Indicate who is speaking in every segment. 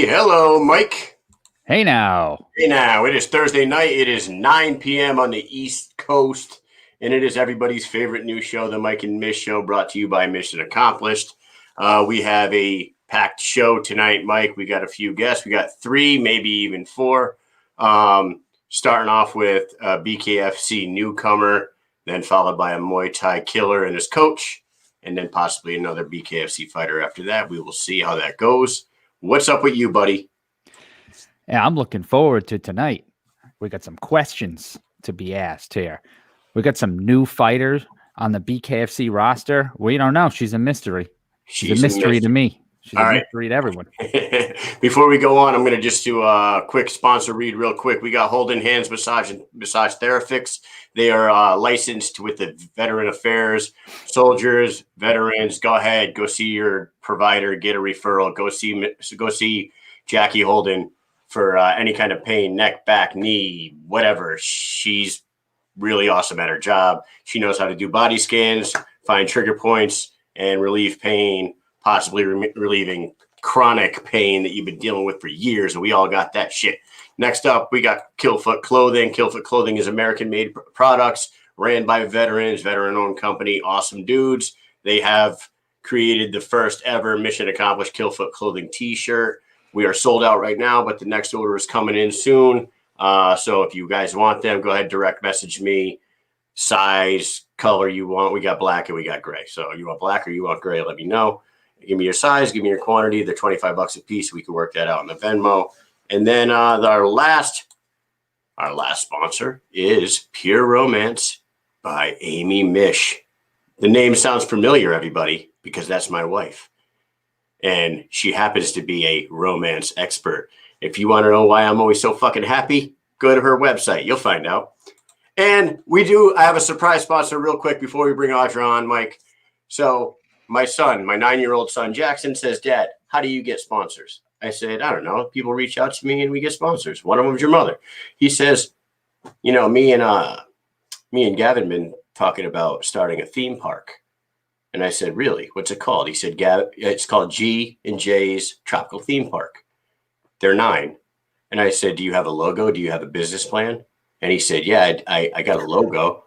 Speaker 1: everybody. Hello, Mike.
Speaker 2: Hey now.
Speaker 1: Hey now. It is Thursday night. It is 9 p.m. on the East Coast, and it is everybody's favorite news show, the Mike and Mish Show, brought to you by Mission Accomplished. We have a packed show tonight, Mike. We got a few guests. We got 3, maybe even 4. Starting off with a BKFC newcomer, then followed by a Muay Thai killer and his coach, and then possibly another BKFC fighter after that. We will see how that goes. What's up with you, buddy?
Speaker 2: Yeah, I'm looking forward to tonight. We got some questions to be asked here. We got some new fighters on the BKFC roster. We don't know. She's a mystery. She's a mystery to me. She's a mystery to everyone.
Speaker 1: Before we go on, I'm going to just do a quick sponsor read real quick. We got Holden Hands Massage Therapics. They are licensed with the Veteran Affairs. Soldiers, veterans, go ahead, go see your provider, get a referral, go see Jackie Holden for any kind of pain, neck, back, knee, whatever. She's really awesome at her job. She knows how to do body scans, find trigger points, and relieve pain, possibly relieving chronic pain that you've been dealing with for years. And we all got that shit. Next up, we got Killfoot Clothing. Killfoot Clothing is American-made products, ran by veterans, veteran-owned company, awesome dudes. They have created the first ever Mission Accomplished Killfoot Clothing t-shirt. We are sold out right now, but the next order is coming in soon. So if you guys want them, go ahead, direct message me. Size, color you want. We got black and we got gray. So you want black or you want gray, let me know. Give me your size, give me your quantity. They're $25 a piece. We can work that out in the Venmo. And then our last sponsor is Pure Romance by Amy Mish. The name sounds familiar, everybody, because that's my wife. And she happens to be a romance expert. If you want to know why I'm always so fucking happy, go to her website. You'll find out. And I have a surprise sponsor real quick before we bring Audra on, Mike. So my 9-year-old son, Jackson, says, Dad, how do you get sponsors? I said, I don't know. People reach out to me and we get sponsors. One of them is your mother. He says, me and Gavin been talking about starting a theme park. And I said, really? What's it called? He said, it's called G&J's Tropical Theme Park. They're 9. And I said, do you have a logo? Do you have a business plan? And he said, yeah, I got a logo.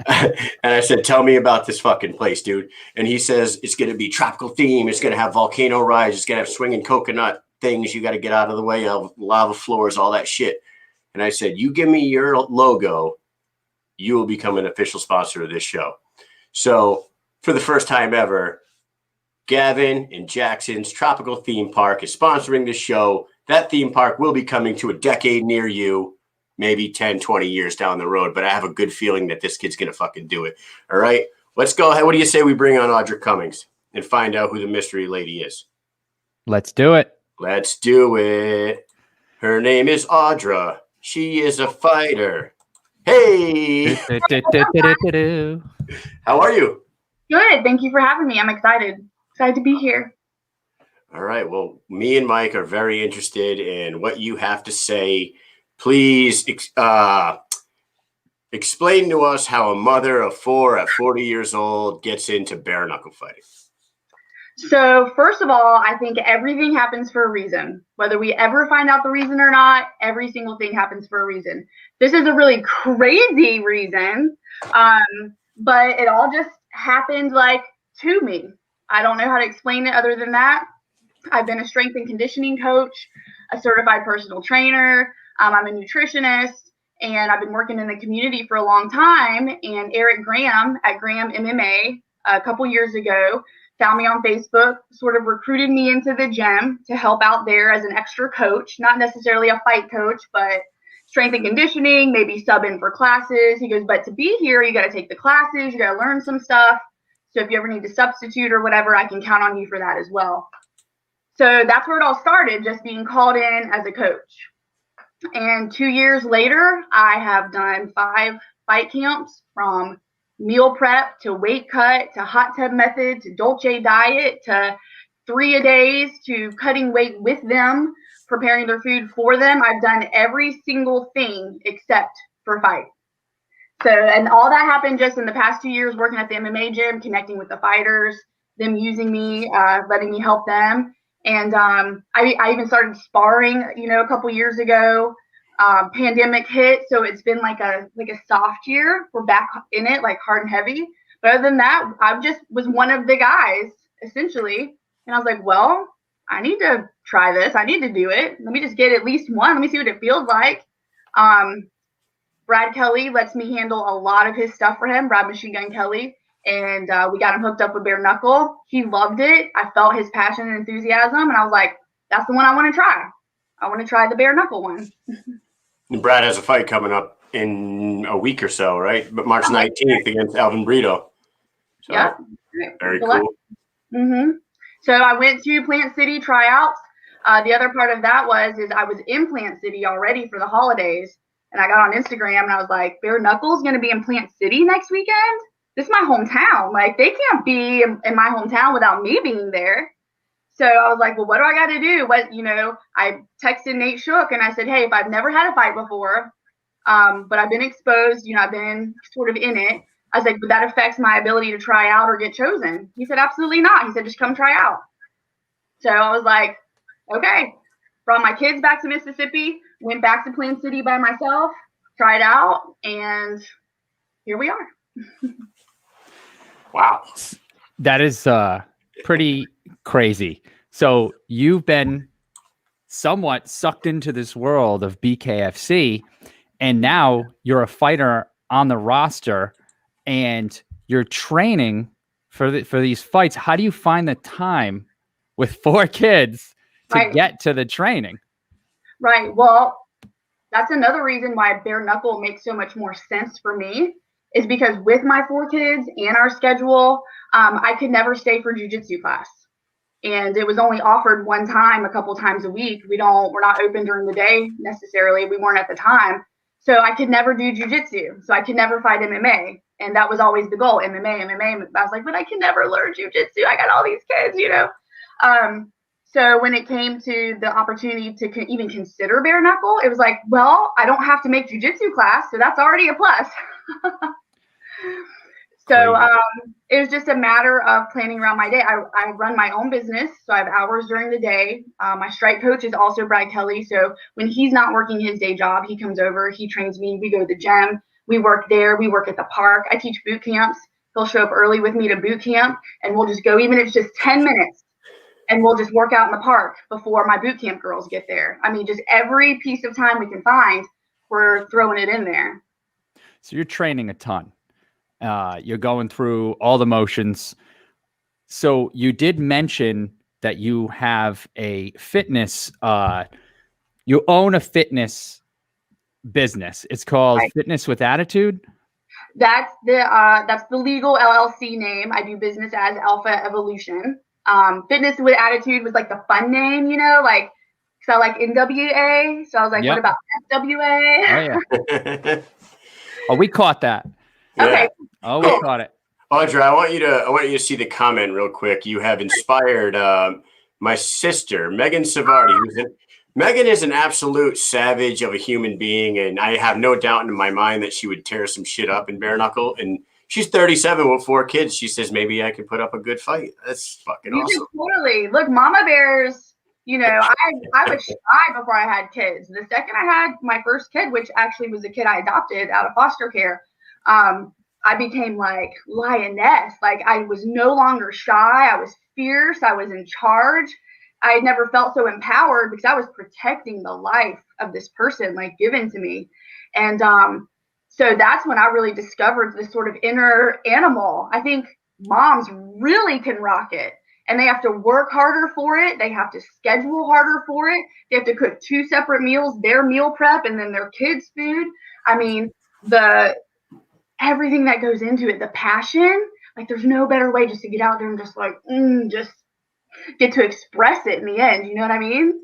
Speaker 1: And I said, tell me about this fucking place, dude. And he says, it's going to be tropical theme. It's going to have volcano rides. It's going to have swinging coconut things. You got to get out of the way of lava floors, all that shit. And I said, you give me your logo, you will become an official sponsor of this show. So for the first time ever, Gavin and Jackson's Tropical Theme Park is sponsoring this show. That theme park will be coming to a decade near you. Maybe 10, 20 years down the road, but I have a good feeling that this kid's going to fucking do it. All right, let's go ahead. What do you say we bring on Audra Cummings and find out who the mystery lady is?
Speaker 2: Let's do it.
Speaker 1: Let's do it. Her name is Audra. She is a fighter. Hey. How are you?
Speaker 3: Good. Thank you for having me. I'm excited. Excited to be here.
Speaker 1: All right. Well, me and Mike are very interested in what you have to say. Please explain to us how a mother of 4 at 40 years old gets into bare knuckle fighting.
Speaker 3: So first of all, I think everything happens for a reason. Whether we ever find out the reason or not, every single thing happens for a reason. This is a really crazy reason, but it all just happened to me. I don't know how to explain it other than that. I've been a strength and conditioning coach, a certified personal trainer. I'm a nutritionist, and I've been working in the community for a long time. And Erick Graham at Graham MMA a couple years ago found me on Facebook, sort of recruited me into the gym to help out there as an extra coach, not necessarily a fight coach, but strength and conditioning, maybe sub in for classes. He goes, but to be here, you got to take the classes, you got to learn some stuff. So if you ever need to substitute or whatever, I can count on you for that as well. So that's where it all started, just being called in as a coach. And 2 years later, I have done 5 fight camps, from meal prep to weight cut to hot tub method to Dolce diet to 3-a-days to cutting weight with them, preparing their food for them. I've done every single thing except for fight. So, and all that happened just in the past 2 years working at the MMA gym, connecting with the fighters, them using me, letting me help them. And I even started sparring, a couple years ago. Pandemic hit, so it's been like a soft year. We're back in it, like hard and heavy. But other than that, I just was one of the guys, essentially. And I was like, well, I need to try this. I need to do it. Let me just get at least one. Let me see what it feels like. Brad Kelly lets me handle a lot of his stuff for him, Brad Machine Gun Kelly. And we got him hooked up with bare knuckle. He loved it. I felt his passion and enthusiasm. And I was like, that's the one I want to try. I want to try the bare knuckle one.
Speaker 1: And Brad has a fight coming up in a week or so, right? But March 19th against Alvin Brito. So,
Speaker 3: yeah.
Speaker 1: Very cool.
Speaker 3: Mm-hmm. So I went to Plant City tryouts. The other part of that was I was in Plant City already for the holidays. And I got on Instagram and I was like, bare knuckle's going to be in Plant City next weekend? This is my hometown. Like, they can't be in my hometown without me being there. So I was like, well, what do I got to do? I texted Nate Shook and I said, hey, if I've never had a fight before, but I've been exposed, I've been sort of in it. I was like, but that affects my ability to try out or get chosen. He said, absolutely not. He said, just come try out. So I was like, okay. Brought my kids back to Mississippi, went back to Plain City by myself, tried out, and here we are.
Speaker 1: Wow.
Speaker 2: That is pretty crazy. So you've been somewhat sucked into this world of BKFC, and now you're a fighter on the roster and you're training for these fights. How do you find the time with 4 kids to get to the training?
Speaker 3: Right. Well, that's another reason why bare knuckle makes so much more sense for me, is because with my 4 kids and our schedule, I could never stay for jiu-jitsu class. And it was only offered one time, a couple times a week. We're not open during the day necessarily. We weren't at the time. So I could never do jiu-jitsu. So I could never fight MMA. And that was always the goal, MMA. I was like, but I can never learn jiu-jitsu. I got all these kids, So when it came to the opportunity to even consider bare knuckle, it was like, well, I don't have to make jiu-jitsu class. So that's already a plus. So it was just a matter of planning around my day. I run my own business, so I have hours during the day. My strike coach is also Brad Kelly. So when he's not working his day job, he comes over, he trains me, we go to the gym, we work there, we work at the park. I teach boot camps. He'll show up early with me to boot camp, and we'll just go, even if it's just 10 minutes, and we'll just work out in the park before my boot camp girls get there. I mean, just every piece of time we can find, we're throwing it in there.
Speaker 2: So you're training a ton. You're going through all the motions. So you did mention that you have a fitness, you own a fitness business. It's called Fitness with Attitude.
Speaker 3: That's the legal LLC name. I do business as Alpha Evolution. Fitness with Attitude was like the fun name, like, because I like NWA. So I was like, What about FWA?
Speaker 2: Oh, yeah. Oh, we caught that.
Speaker 3: Okay.
Speaker 2: Oh, we caught it.
Speaker 1: Audra, I want you to see the comment real quick. You have inspired my sister, Megan Savardi. Megan is an absolute savage of a human being, and I have no doubt in my mind that she would tear some shit up in bare knuckle. And she's 37 with 4 kids. She says maybe I can put up a good fight. That's fucking awesome.
Speaker 3: Totally. Look, mama bears. I was shy before I had kids. The second I had my first kid, which actually was a kid I adopted out of foster care, I became like lioness. Like, I was no longer shy. I was fierce. I was in charge. I had never felt so empowered because I was protecting the life of this person, like, given to me. And so that's when I really discovered this sort of inner animal. I think moms really can rock it. And they have to work harder for it. They have to schedule harder for it. They have to cook 2 separate meals, their meal prep, and then their kids' food. I mean, everything that goes into it, the passion, like, there's no better way just to get out there and just like, just get to express it in the end. You know what I mean?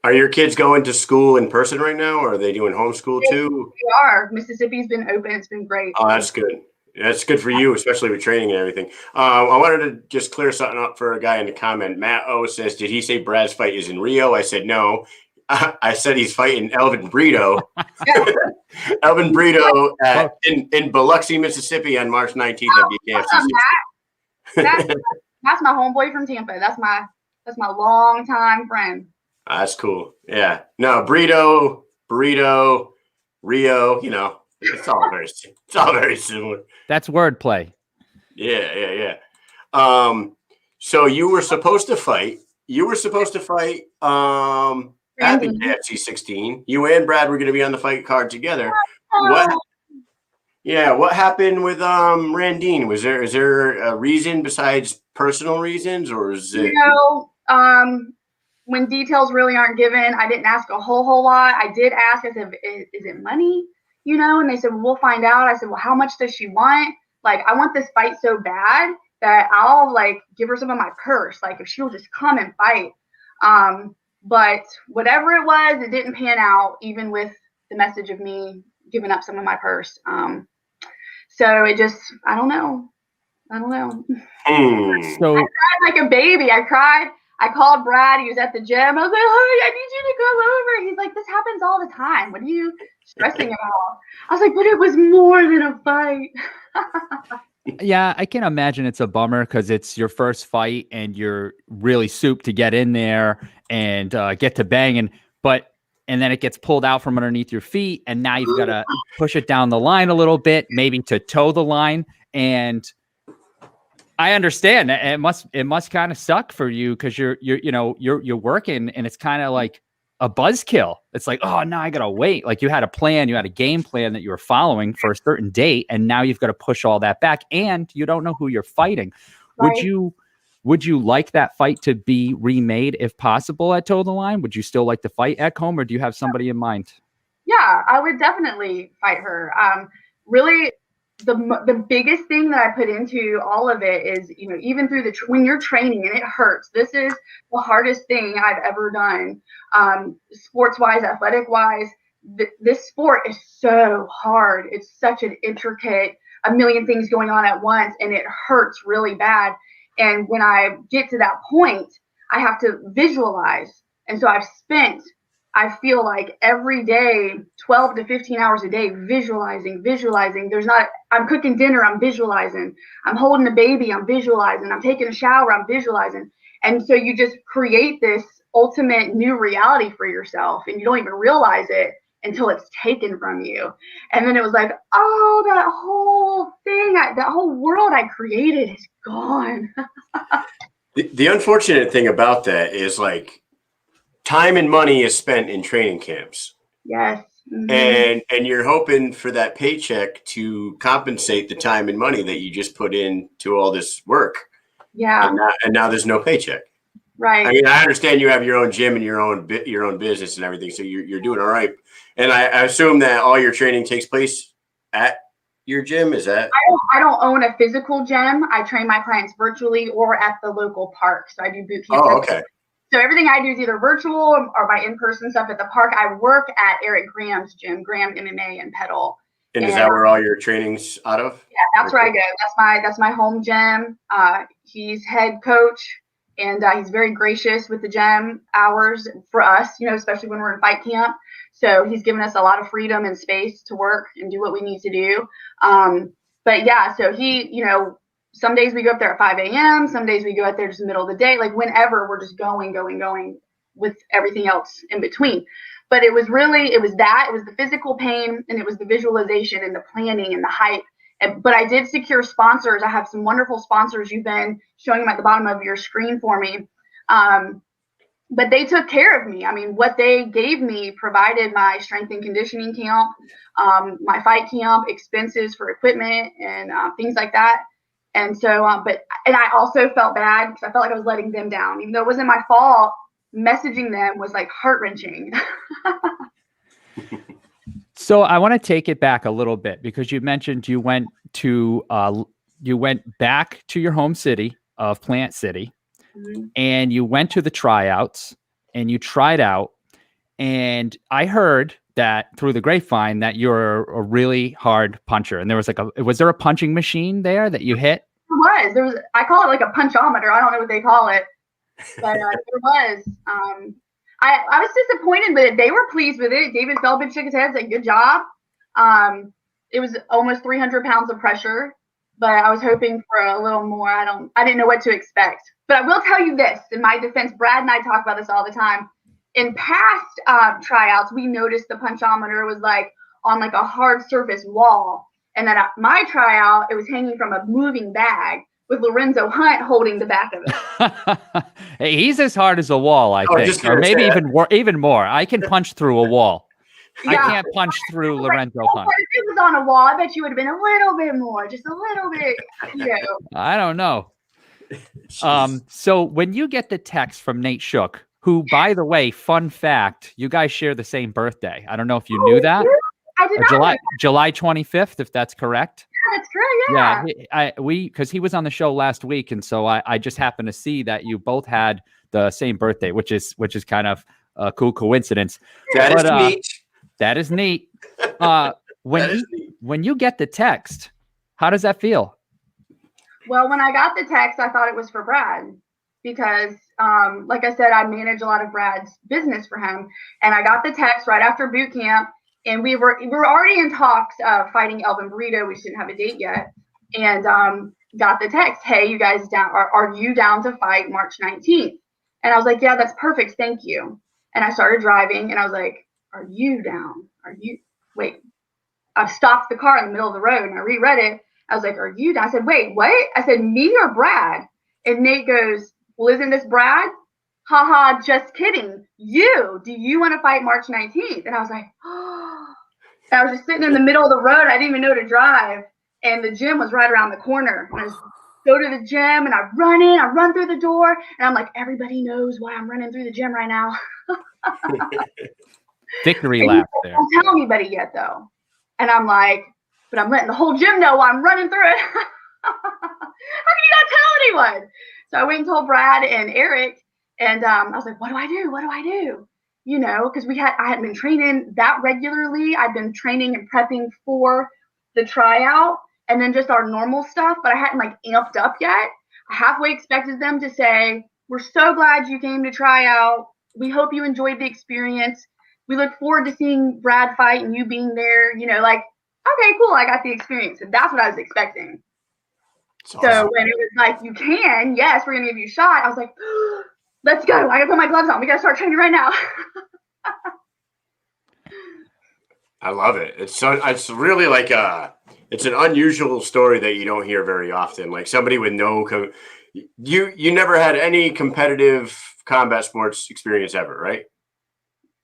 Speaker 1: Are your kids going to school in person right now, or are they doing homeschool too?
Speaker 3: We are. Mississippi's been open. It's been great.
Speaker 1: Oh, that's good. That's good for you, especially with training and everything. I wanted to just clear something up for a guy in the comment. Matt O says, did he say Brad's fight is in Rio? I said, no. I said he's fighting Alvin Brito. Alvin Brito in Biloxi, Mississippi on March 19th at BKFC.
Speaker 3: That's my homeboy from Tampa. That's my That's my longtime friend.
Speaker 1: That's cool. Yeah. No, burrito, Rio. You know, it's all very similar.
Speaker 2: That's wordplay.
Speaker 1: Yeah. So you were supposed to fight. At the BKFC 16. You and Brad were going to be on the fight card together. What? Yeah. What happened with Randine? Is there a reason besides personal reasons, or is it?
Speaker 3: When details really aren't given, I didn't ask a whole lot. I did ask. I said, "Is it money?" And they said, "Well, we'll find out." I said, "Well, how much does she want?" Like, I want this fight so bad that I'll like give her some of my purse. Like, if she'll just come and fight. But whatever it was, it didn't pan out, even with the message of me giving up some of my purse. So it just, I don't know.
Speaker 2: So
Speaker 3: I cried like a baby. I cried. I called Brad. He was at the gym. I was like, "Honey, I need you to come over." He's like, "This happens all the time. What are you stressing about?" I was like, "But it was more than a fight."
Speaker 2: yeah, I can imagine it's a bummer because it's your first fight and you're really souped to get in there and get to banging, and then it gets pulled out from underneath your feet, and now you've got to push it down the line a little bit, maybe to toe the line. And I understand that it must kind of suck for you because you're working and it's kind of like a buzzkill. It's like, oh no, I gotta wait. Like, you had a plan, you had a game plan that you were following for a certain date, and now you've got to push all that back, and you don't know who you're fighting. Right. Would you like that fight to be remade if possible at Toe the Line? Would you still like to fight at home, or do you have somebody in mind?
Speaker 3: Yeah, I would definitely fight her. Really, the biggest thing that I put into all of it is, even through when you're training and it hurts, this is the hardest thing I've ever done. Sports-wise, athletic-wise, this sport is so hard. It's such an intricate, a million things going on at once, and it hurts really bad. And when I get to that point, I have to visualize. And so I feel like every day, 12 to 15 hours a day, visualizing. I'm cooking dinner, I'm visualizing. I'm holding a baby, I'm visualizing. I'm taking a shower, I'm visualizing. And so you just create this ultimate new reality for yourself, and you don't even realize it until it's taken from you. And then it was like, oh, that whole thing, that whole world I created is gone.
Speaker 1: The unfortunate thing about that is, like, time and money is spent in training camps.
Speaker 3: Yes. Mm-hmm.
Speaker 1: And you're hoping for that paycheck to compensate the time and money that you just put into all this work.
Speaker 3: Yeah.
Speaker 1: And now there's no paycheck.
Speaker 3: Right.
Speaker 1: I mean, I understand you have your own gym and your own business and everything, so you're doing all right. And I assume that all your training takes place at your gym. Is that?
Speaker 3: I don't own a physical gym. I train my clients virtually or at the local park. So I do boot camp.
Speaker 1: Oh, okay.
Speaker 3: So everything I do is either virtual or my in-person stuff at the park. I work at Erick Graham's gym, Graham MMA and Pedal.
Speaker 1: And is that where all your training's out of?
Speaker 3: Yeah, that's where I go. That's my home gym. He's head coach, and he's very gracious with the gym hours for us, especially when we're in fight camp. So he's given us a lot of freedom and space to work and do what we need to do. But yeah, so he, some days we go up there at 5 a.m. Some days we go out there just in the middle of the day. Like, whenever, we're just going with everything else in between. But it was the physical pain, and it was the visualization and the planning and the hype. But I did secure sponsors. I have some wonderful sponsors. You've been showing them at the bottom of your screen for me. But they took care of me. I mean, what they gave me provided my strength and conditioning camp, my fight camp, expenses for equipment, and things like that. And so, and I also felt bad because I felt like I was letting them down, even though it wasn't my fault. Messaging them was like heart-wrenching.
Speaker 2: So I want to take it back a little bit, because you mentioned you went back to your home city of Plant City, mm-hmm. and you went to the tryouts and you tried out. And I heard that through the grapevine that you're a really hard puncher. And there was was there a punching machine there that you hit?
Speaker 3: There was. I call it like a punchometer. I don't know what they call it, but there was. I was disappointed with it. They were pleased with it. David Feldman shook his head, said, "Good job." It was almost 300 pounds of pressure, but I was hoping for a little more. I didn't know what to expect. But I will tell you this, in my defense, Brad and I talk about this all the time. In past tryouts, we noticed the punchometer was like on like a hard surface wall. And then at my tryout, it was hanging from a moving bag with Lorenzo Hunt holding the back of it.
Speaker 2: Hey, he's as hard as a wall, I think, or maybe even more. I can punch through a wall. Yeah. I can't punch through Lorenzo Hunt.
Speaker 3: If it was on a wall, I bet you would have been a little bit more, just a little bit, you know.
Speaker 2: I don't know. So when you get the text from Nate Shook, who, by the way, fun fact, you guys share the same birthday. I don't know if you knew that.
Speaker 3: I did not.
Speaker 2: July 25th, if that's correct.
Speaker 3: Yeah, that's correct. Yeah.
Speaker 2: Because he was on the show last week, and so I just happened to see that you both had the same birthday, which is kind of a cool coincidence.
Speaker 1: That is neat.
Speaker 2: That is neat. When you get the text, how does that feel?
Speaker 3: Well, when I got the text, I thought it was for Brad because, like I said, I manage a lot of Brad's business for him. And I got the text right after boot camp, and we were already in talks of fighting Elvin Burrito. We just didn't have a date yet. And got the text, hey, you guys down? Are you down to fight March 19th? And I was like, yeah, that's perfect. Thank you. And I started driving, and I was like, are you down? Wait, I stopped the car in the middle of the road, and I reread it. I was like, are you down? I said, wait, what? I said, me or Brad? And Nate goes, well, isn't this Brad? Haha, just kidding. Do you want to fight March 19th? And I was like, oh. I was just sitting in the middle of the road. I didn't even know to drive. And the gym was right around the corner. And I just go to the gym, and I run through the door. And I'm like, everybody knows why I'm running through the gym right now.
Speaker 2: Victory lap there.
Speaker 3: Don't tell anybody yet, though. And I'm like, but I'm letting the whole gym know while I'm running through it. How can you not tell anyone? So I went and told Brad and Eric, and I was like, what do I do? What do I do? You know, because I hadn't been training that regularly. I'd been training and prepping for the tryout and then just our normal stuff, but I hadn't like amped up yet. I halfway expected them to say, we're so glad you came to try out. We hope you enjoyed the experience. We look forward to seeing Brad fight and you being there, you know, like, okay, cool, I got the experience. And that's what I was expecting. Awesome. So when it was like, you can, yes, we're going to give you a shot, I was like, let's go. I got to put my gloves on. We got to start training right now.
Speaker 1: I love it. It's really like it's an unusual story that you don't hear very often. Like somebody with you never had any competitive combat sports experience ever, right?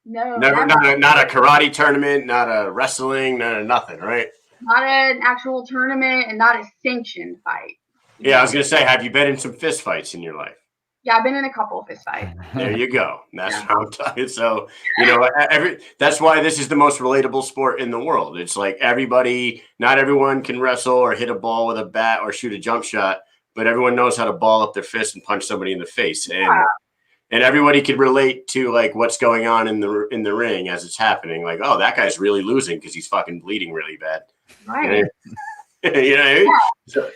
Speaker 3: No,
Speaker 1: never. Not a karate tournament, not a wrestling, nothing, right?
Speaker 3: Not an actual tournament and not a sanctioned fight.
Speaker 1: Yeah, I was gonna say, have you been in some fist fights in your life?
Speaker 3: Yeah, I've been in a couple of fist fights.
Speaker 1: There you go. That's what I'm talking. So, you know, that's why this is the most relatable sport in the world. It's like not everyone can wrestle or hit a ball with a bat or shoot a jump shot, but everyone knows how to ball up their fist and punch somebody in the face. And everybody could relate to like what's going on in the ring as it's happening. Like, oh, that guy's really losing because he's fucking bleeding really bad.
Speaker 3: Right.
Speaker 1: You know what I mean?
Speaker 3: Yeah.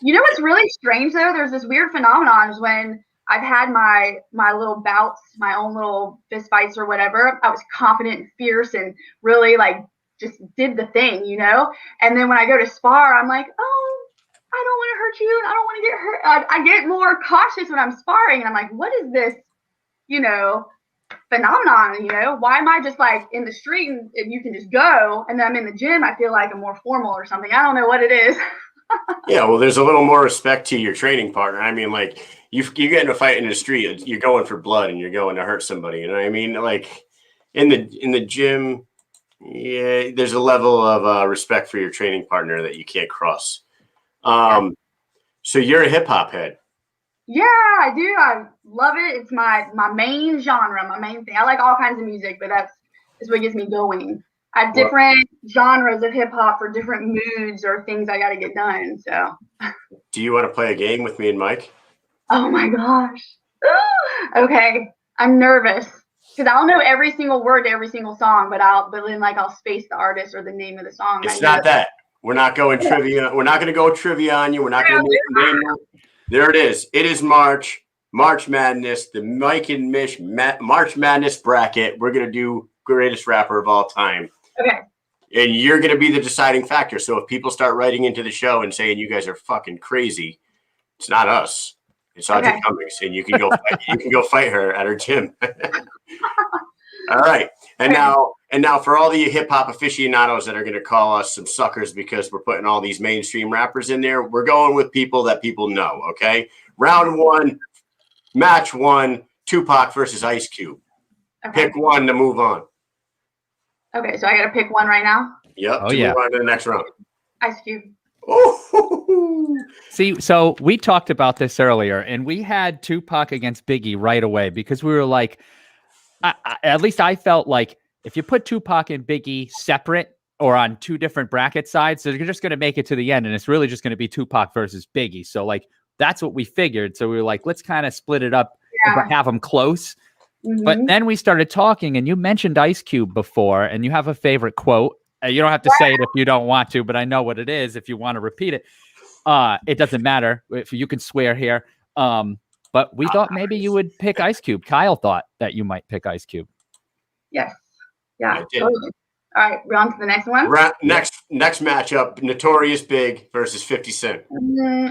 Speaker 3: You know what's really strange though? There's this weird phenomenon is when I've had my little bouts, my own little fist fights or whatever, I was confident and fierce and really like just did the thing, you know? And then when I go to spar, I'm like, oh, I don't want to hurt you. I don't want to get hurt. I get more cautious when I'm sparring. And I'm like, what is this, you know, phenomenon, you know? Why am I just like in the street and you can just go? And then I'm in the gym, I feel like I'm more formal or something. I don't know what it is.
Speaker 1: Yeah, well, there's a little more respect to your training partner. I mean, like you get in a fight in the street, you're going for blood and you're going to hurt somebody. You know what I mean? Like in the gym, yeah, there's a level of respect for your training partner that you can't cross. So you're a hip hop head.
Speaker 3: Yeah, I do. I love it. It's my main genre, my main thing. I like all kinds of music, but that's what gets me going. I have different genres of hip hop for different moods or things I got to get done. So,
Speaker 1: do you want to play a game with me and Mike?
Speaker 3: Oh my gosh. Okay, I'm nervous because I don't know every single word to every single song, but then I'll space the artist or the name of the song.
Speaker 1: It's not that. We're not going trivia. We're not going to go trivia on you. We're not going to name. There it is. It is March Madness, the Mike and Mish'n March Madness bracket. We're going to do greatest rapper of all time.
Speaker 3: Okay.
Speaker 1: And you're going to be the deciding factor. So if people start writing into the show and saying you guys are fucking crazy, it's not us. It's Audra Cummings, and you can go fight, her at her gym. All right. And now for all the hip hop aficionados that are going to call us some suckers because we're putting all these mainstream rappers in there, we're going with people that people know. Okay. Round 1, match 1, Tupac versus Ice Cube. Okay. Pick one to move on.
Speaker 3: Okay. So I got to pick one right now.
Speaker 1: Yep. Move on to the next round.
Speaker 3: Ice Cube.
Speaker 2: Oh. See, so we talked about this earlier, and we had Tupac against Biggie right away because we were like, at least I felt like if you put Tupac and Biggie separate or on 2 different bracket sides, they're just going to make it to the end, and it's really just going to be Tupac versus Biggie. So, like, that's what we figured. So we were like, let's kind of split it up and have them close. Mm-hmm. But then we started talking, and you mentioned Ice Cube before, and you have a favorite quote. You don't have to say it if you don't want to, but I know what it is if you want to repeat it. It doesn't matter if you can swear here. But we thought maybe you would pick Ice Cube. Kyle thought that you might pick Ice Cube.
Speaker 3: Yes. Yeah. Totally. All right. We're on to the next one.
Speaker 1: Next matchup, Notorious Big versus 50 Cent.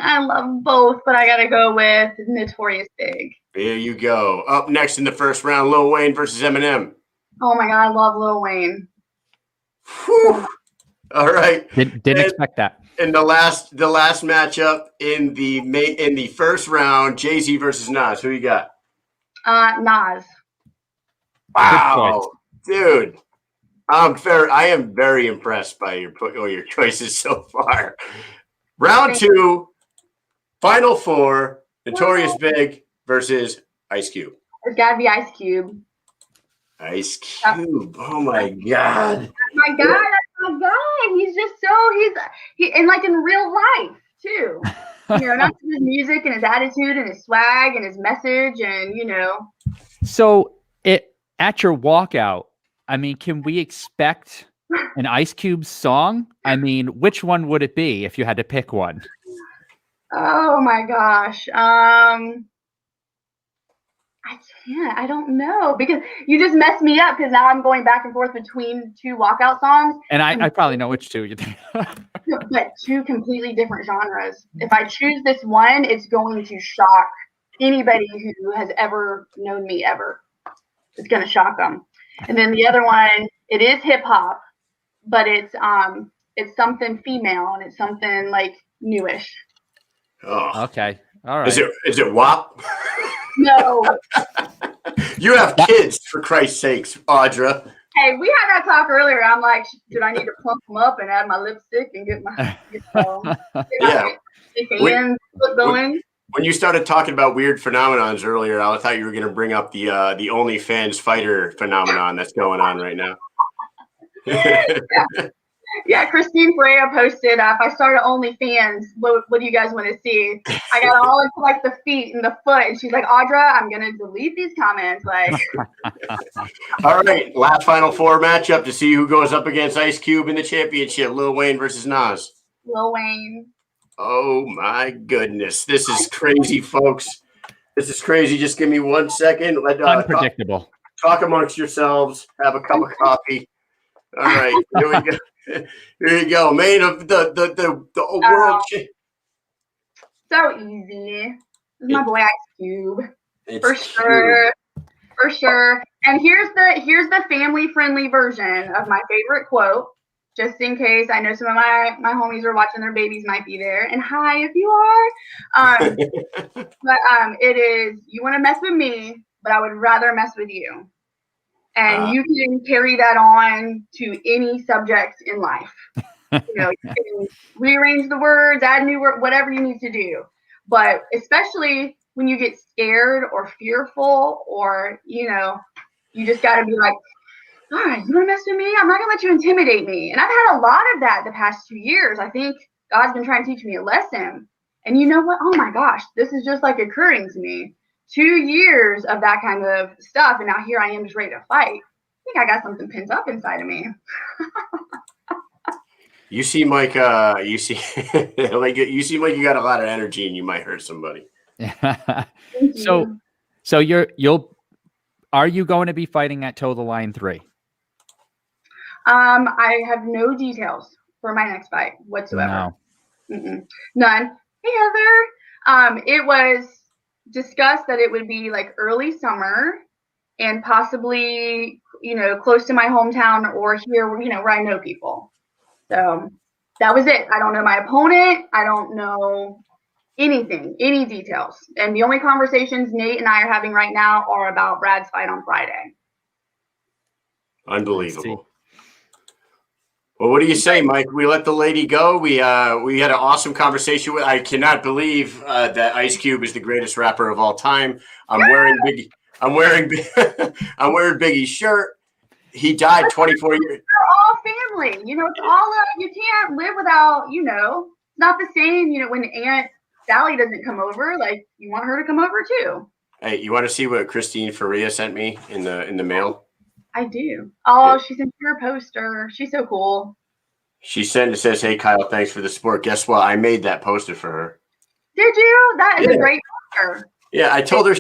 Speaker 3: I love both, but I got to go with Notorious Big.
Speaker 1: There you go. Up next in the first round, Lil Wayne versus Eminem.
Speaker 3: Oh, my God. I love Lil Wayne.
Speaker 1: Whew. All right.
Speaker 2: Didn't expect that.
Speaker 1: And the last matchup in the first round, Jay-Z versus Nas. Who you got?
Speaker 3: Nas.
Speaker 1: Wow, dude. I am very impressed by your choices so far. Round 2, Final 4, Notorious Big versus Ice Cube.
Speaker 3: It's got to be Ice Cube.
Speaker 1: Ice Cube. Oh my God.
Speaker 3: Oh my God. That's my guy. He's just and like in real life too. Not just his music and his attitude and his swag and his message and
Speaker 2: So at your walkout, I mean, can we expect an Ice Cube song? I mean, which one would it be if you had to pick one?
Speaker 3: Oh my gosh. I don't know because you just messed me up because now I'm going back and forth between 2 walkout songs.
Speaker 2: And I probably know which 2 you think.
Speaker 3: But 2 completely different genres. If I choose this one, it's going to shock anybody who has ever known me ever. It's going to shock them. And then the other one, it is hip hop, but it's something female and it's something like newish.
Speaker 1: Oh.
Speaker 2: Okay. All right.
Speaker 1: Is it WAP?
Speaker 3: No.
Speaker 1: You have kids, for Christ's sakes, Audra.
Speaker 3: Hey, we had that talk earlier. I'm like, did I need to plump them up and add my lipstick and get my hands going?
Speaker 1: When you started talking about weird phenomenons earlier, I thought you were going to bring up the OnlyFans fighter phenomenon that's going on right now.
Speaker 3: Yeah, Christine Freya posted, if I started OnlyFans, what do you guys want to see? I got all into like the feet and the foot, and she's like, Audra, I'm going to delete these comments. Like,
Speaker 1: all right, last Final 4 matchup to see who goes up against Ice Cube in the championship, Lil Wayne versus Nas.
Speaker 3: Lil Wayne.
Speaker 1: Oh my goodness, this is crazy, folks. This is crazy. Just give me 1 second.
Speaker 2: Unpredictable.
Speaker 1: Talk amongst yourselves. Have a cup of coffee. All right, here we go. Here you go, man. Of the world.
Speaker 3: So easy. This is my boy Ice Cube. For sure. For sure. And here's the family friendly version of my favorite quote. Just in case, I know some of my homies are watching, their babies might be there. And hi, if you are. But it is, you want to mess with me, but I would rather mess with you. And you can carry that on to any subject in life. You can rearrange the words, add new words, whatever you need to do. But especially when you get scared or fearful or, you just got to be like, all right, you want to mess with me? I'm not going to let you intimidate me. And I've had a lot of that the past 2 years. I think God's been trying to teach me a lesson. And you know what? Oh my gosh, this is just like occurring to me. 2 years of that kind of stuff. And now here I am just ready to fight. I think I got something pent up inside of me.
Speaker 1: You seem like you seem like you got a lot of energy and you might hurt somebody.
Speaker 2: So are you going to be fighting at Toe the Line 3?
Speaker 3: I have no details for my next fight whatsoever.
Speaker 2: No.
Speaker 3: None. Hey, Heather. It was discussed that it would be like early summer and possibly, close to my hometown or here, where I know people. So that was it. I don't know my opponent. I don't know anything, any details. And the only conversations Nate and I are having right now are about Brad's fight on Friday.
Speaker 1: Unbelievable. Well, what do you say, Mike? We let the lady go. We had an awesome conversation. I cannot believe that Ice Cube is the greatest rapper of all time. I'm wearing Biggie's shirt. He died 24 years.
Speaker 3: We're all family. It's all you can't live without. It's not the same. When Aunt Sally doesn't come over, like you want her to come over too.
Speaker 1: Hey, you want to see what Christine Faria sent me in the mail?
Speaker 3: I do. Oh, she sent her a poster. She's so cool.
Speaker 1: She says, "Hey Kyle, thanks for the support." Guess what? I made that poster for her.
Speaker 3: Did you? That is a great poster.
Speaker 1: Yeah, I told her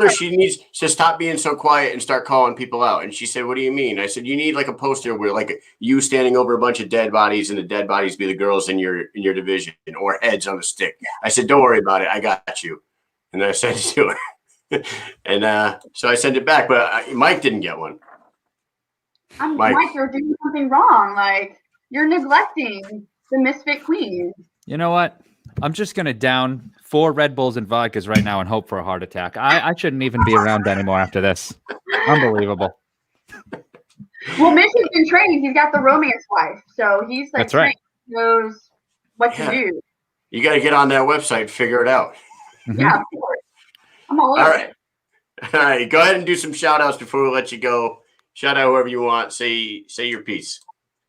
Speaker 1: she needs to stop being so quiet and start calling people out. And she said, "What do you mean?" I said, "You need like a poster where like you standing over a bunch of dead bodies and the dead bodies be the girls in your division or heads on a stick." I said, "Don't worry about it. I got you." And then I sent it to her. And so I sent it back, but Mike didn't get one.
Speaker 3: Mike, you're doing something wrong. Like you're neglecting the Misfit Queen.
Speaker 2: You know what? I'm just going to down 4 Red Bulls and vodkas right now and hope for a heart attack. I shouldn't even be around anymore after this. Unbelievable.
Speaker 3: Well, Mish'n's been trained. He's got the romance wife. So he's like,
Speaker 2: that's right.
Speaker 3: He knows what to do.
Speaker 1: You got to get on that website and figure it out.
Speaker 2: Mm-hmm.
Speaker 3: Yeah, of course. I'm all over it.
Speaker 1: All right. Go ahead and do some shout outs before we let you go. Shout out whoever you want. Say your piece.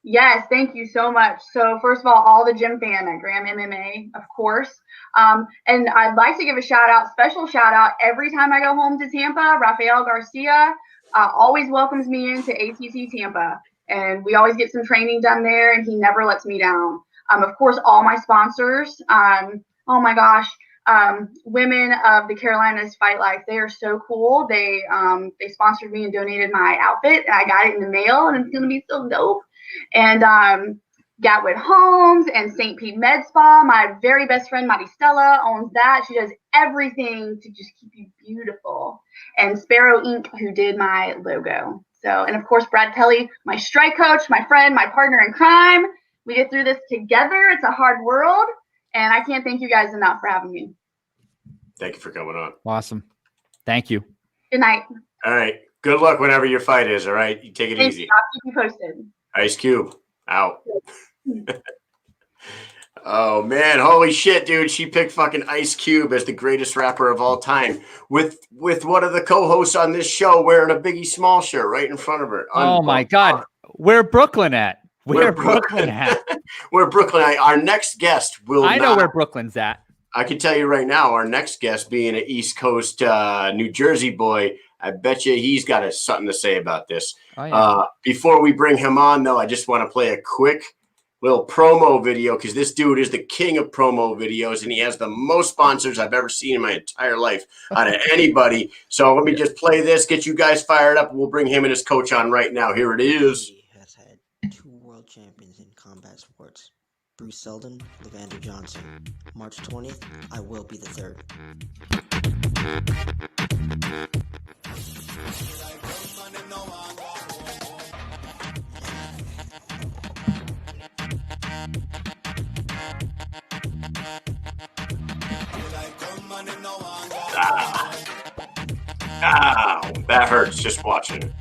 Speaker 3: Yes, thank you so much. So first of all the gym fan at Graham MMA, of course. And I'd like to give a special shout out every time I go home to Tampa. Rafael Garcia always welcomes me into ATT Tampa. And we always get some training done there and he never lets me down. Of course, all my sponsors. Oh my gosh. Women of the Carolinas Fight Life, they are so cool. They sponsored me and donated my outfit and I got it in the mail and it's going to be so dope. And Gatwood Homes and St. Pete Med Spa. My very best friend, Maristella, owns that. She does everything to just keep you beautiful. And Sparrow Inc., who did my logo. So, and of course, Brad Kelly, my strike coach, my friend, my partner in crime. We get through this together. It's a hard world. And I can't thank you guys enough for having me.
Speaker 1: Thank you for coming on.
Speaker 2: Awesome. Thank you.
Speaker 3: Good night.
Speaker 1: All right. Good luck whenever your fight is. All right. You take it easy.
Speaker 3: I'll keep you posted.
Speaker 1: Ice Cube out. Oh man, holy shit, dude. She picked fucking Ice Cube as the greatest rapper of all time with one of the co-hosts on this show wearing a Biggie Small shirt right in front of her.
Speaker 2: Oh my God. Where Brooklyn at? Where Brooklyn at?
Speaker 1: Where Brooklyn at? Our next guest will
Speaker 2: I know where Brooklyn's at.
Speaker 1: I can tell you right now, our next guest being an East Coast New Jersey boy, I bet you he's got something to say about this.
Speaker 2: Oh, yeah.
Speaker 1: Before we bring him on, though, I just want to play a quick little promo video because this dude is the king of promo videos and he has the most sponsors I've ever seen in my entire life out of anybody. So let me just play this, get you guys fired up, and we'll bring him and his coach on right now. Here it is.
Speaker 4: He has had 2 world champions in combat sports. Bruce Seldon, Levander Johnson. March 20th, I will be the 3rd.
Speaker 1: Ow, that hurts just watching it.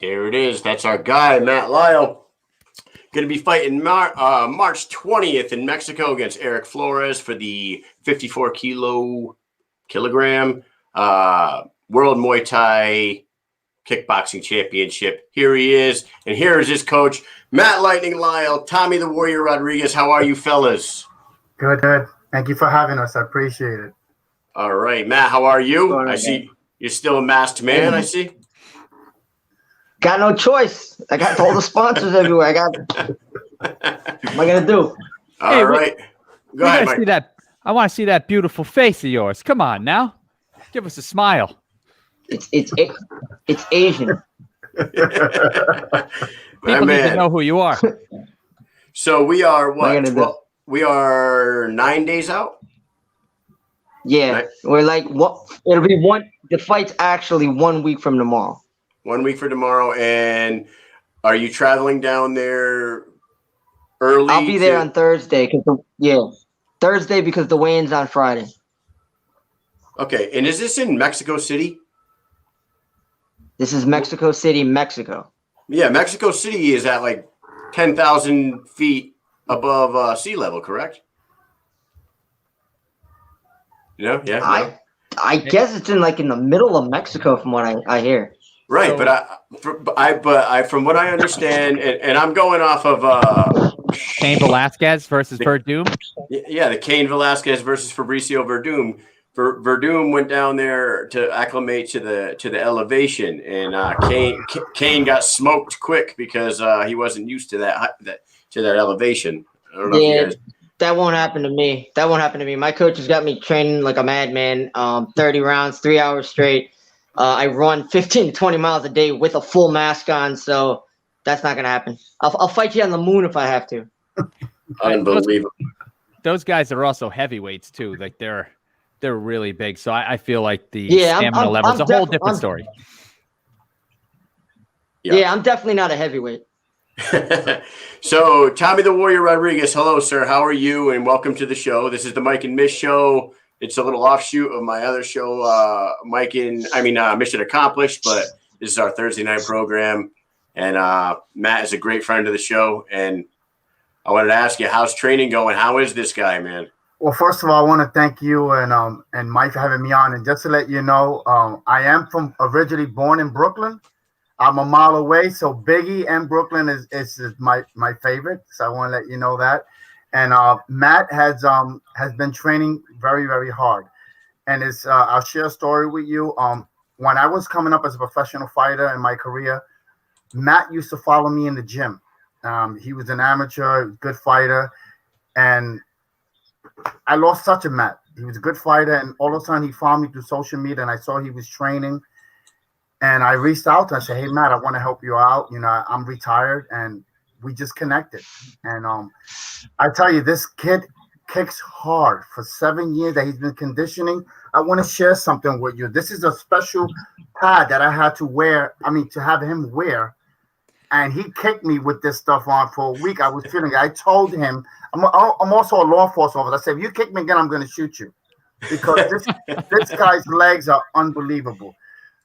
Speaker 1: There it is. That's our guy, Matt Lyall. Going to be fighting March 20th in Mexico against Erick Flores for the 54 kilogram World Muay Thai Kickboxing Championship. Here he is, and here is his coach, Matt Lightning Lyall, Tommy the Warrior Rodriguez. How are you, fellas?
Speaker 5: Good. Thank you for having us. I appreciate it.
Speaker 1: All right, Matt, how are you?
Speaker 6: All right,
Speaker 1: I see you're still a masked man. I see.
Speaker 6: Got no choice. I got all the sponsors everywhere. What am I gonna do?
Speaker 1: All right, go ahead, Mike.
Speaker 2: See that? I want to see that beautiful face of yours. Come on now, give us a smile.
Speaker 6: It's Asian.
Speaker 2: People need to know who you are.
Speaker 1: So we are what?
Speaker 6: Well,
Speaker 1: we are 9 days out.
Speaker 6: Yeah,
Speaker 1: Right.
Speaker 6: we're like what? It'll be one. The fight's actually 1 week from tomorrow.
Speaker 1: 1 week for tomorrow. And are you traveling down there early?
Speaker 6: I'll be there on Thursday Thursday because the weigh-in's on Friday.
Speaker 1: Okay, and is this in Mexico City?
Speaker 6: This is Mexico City, Mexico.
Speaker 1: Yeah, Mexico City is at like 10,000 feet above sea level, correct? Yeah.
Speaker 6: I guess it's in the middle of Mexico from what I hear.
Speaker 1: Right, but from what I understand, and I'm going off of
Speaker 2: Cain Velasquez versus Verdum.
Speaker 1: Yeah, the Cain Velasquez versus Fabricio Verdum. Verdum went down there to acclimate to the elevation, and Cain got smoked quick because he wasn't used to that elevation. I don't know if you guys.
Speaker 6: That won't happen to me. My coach has got me training like a madman. 30 rounds, 3 hours straight. I run 15 to 20 miles a day with a full mask on, so that's not gonna happen. I'll fight you on the moon if I have to.
Speaker 1: Unbelievable.
Speaker 2: Those guys are also heavyweights too. Like they're really big. So I feel like the stamina level is a whole different story.
Speaker 6: Yeah, I'm definitely not a heavyweight.
Speaker 1: So Tommy the Warrior Rodriguez, hello, sir. How are you? And welcome to the show. This is the Mike and Mish show. It's a little offshoot of my other show, Mission Accomplished, but this is our Thursday night program. And Matt is a great friend of the show. And I wanted to ask you, how's training going? How is this guy, man?
Speaker 5: Well, first of all, I want to thank you and Mike for having me on. And just to let you know, I am originally born in Brooklyn. I'm a mile away, so Biggie and Brooklyn is my favorite. So I want to let you know that. And Matt has been training very, very hard. And I'll share a story with you. When I was coming up as a professional fighter in my career, Matt used to follow me in the gym. He was an amateur, good fighter, and I lost touch of Matt. He was a good fighter, and all of a sudden he found me through social media, and I saw he was training. And I reached out to him. I said, "Hey, Matt, I want to help you out. You know, I'm retired," and we just connected. And I tell you, this kid kicks hard. For 7 years that he's been conditioning, I want to share something with you. This is a special pad that I had to wear. To have him wear. And he kicked me with this stuff on for a week. I was feeling it. I told him, I'm also a law enforcement officer. I said, if you kick me again, I'm going to shoot you. Because this guy's legs are unbelievable.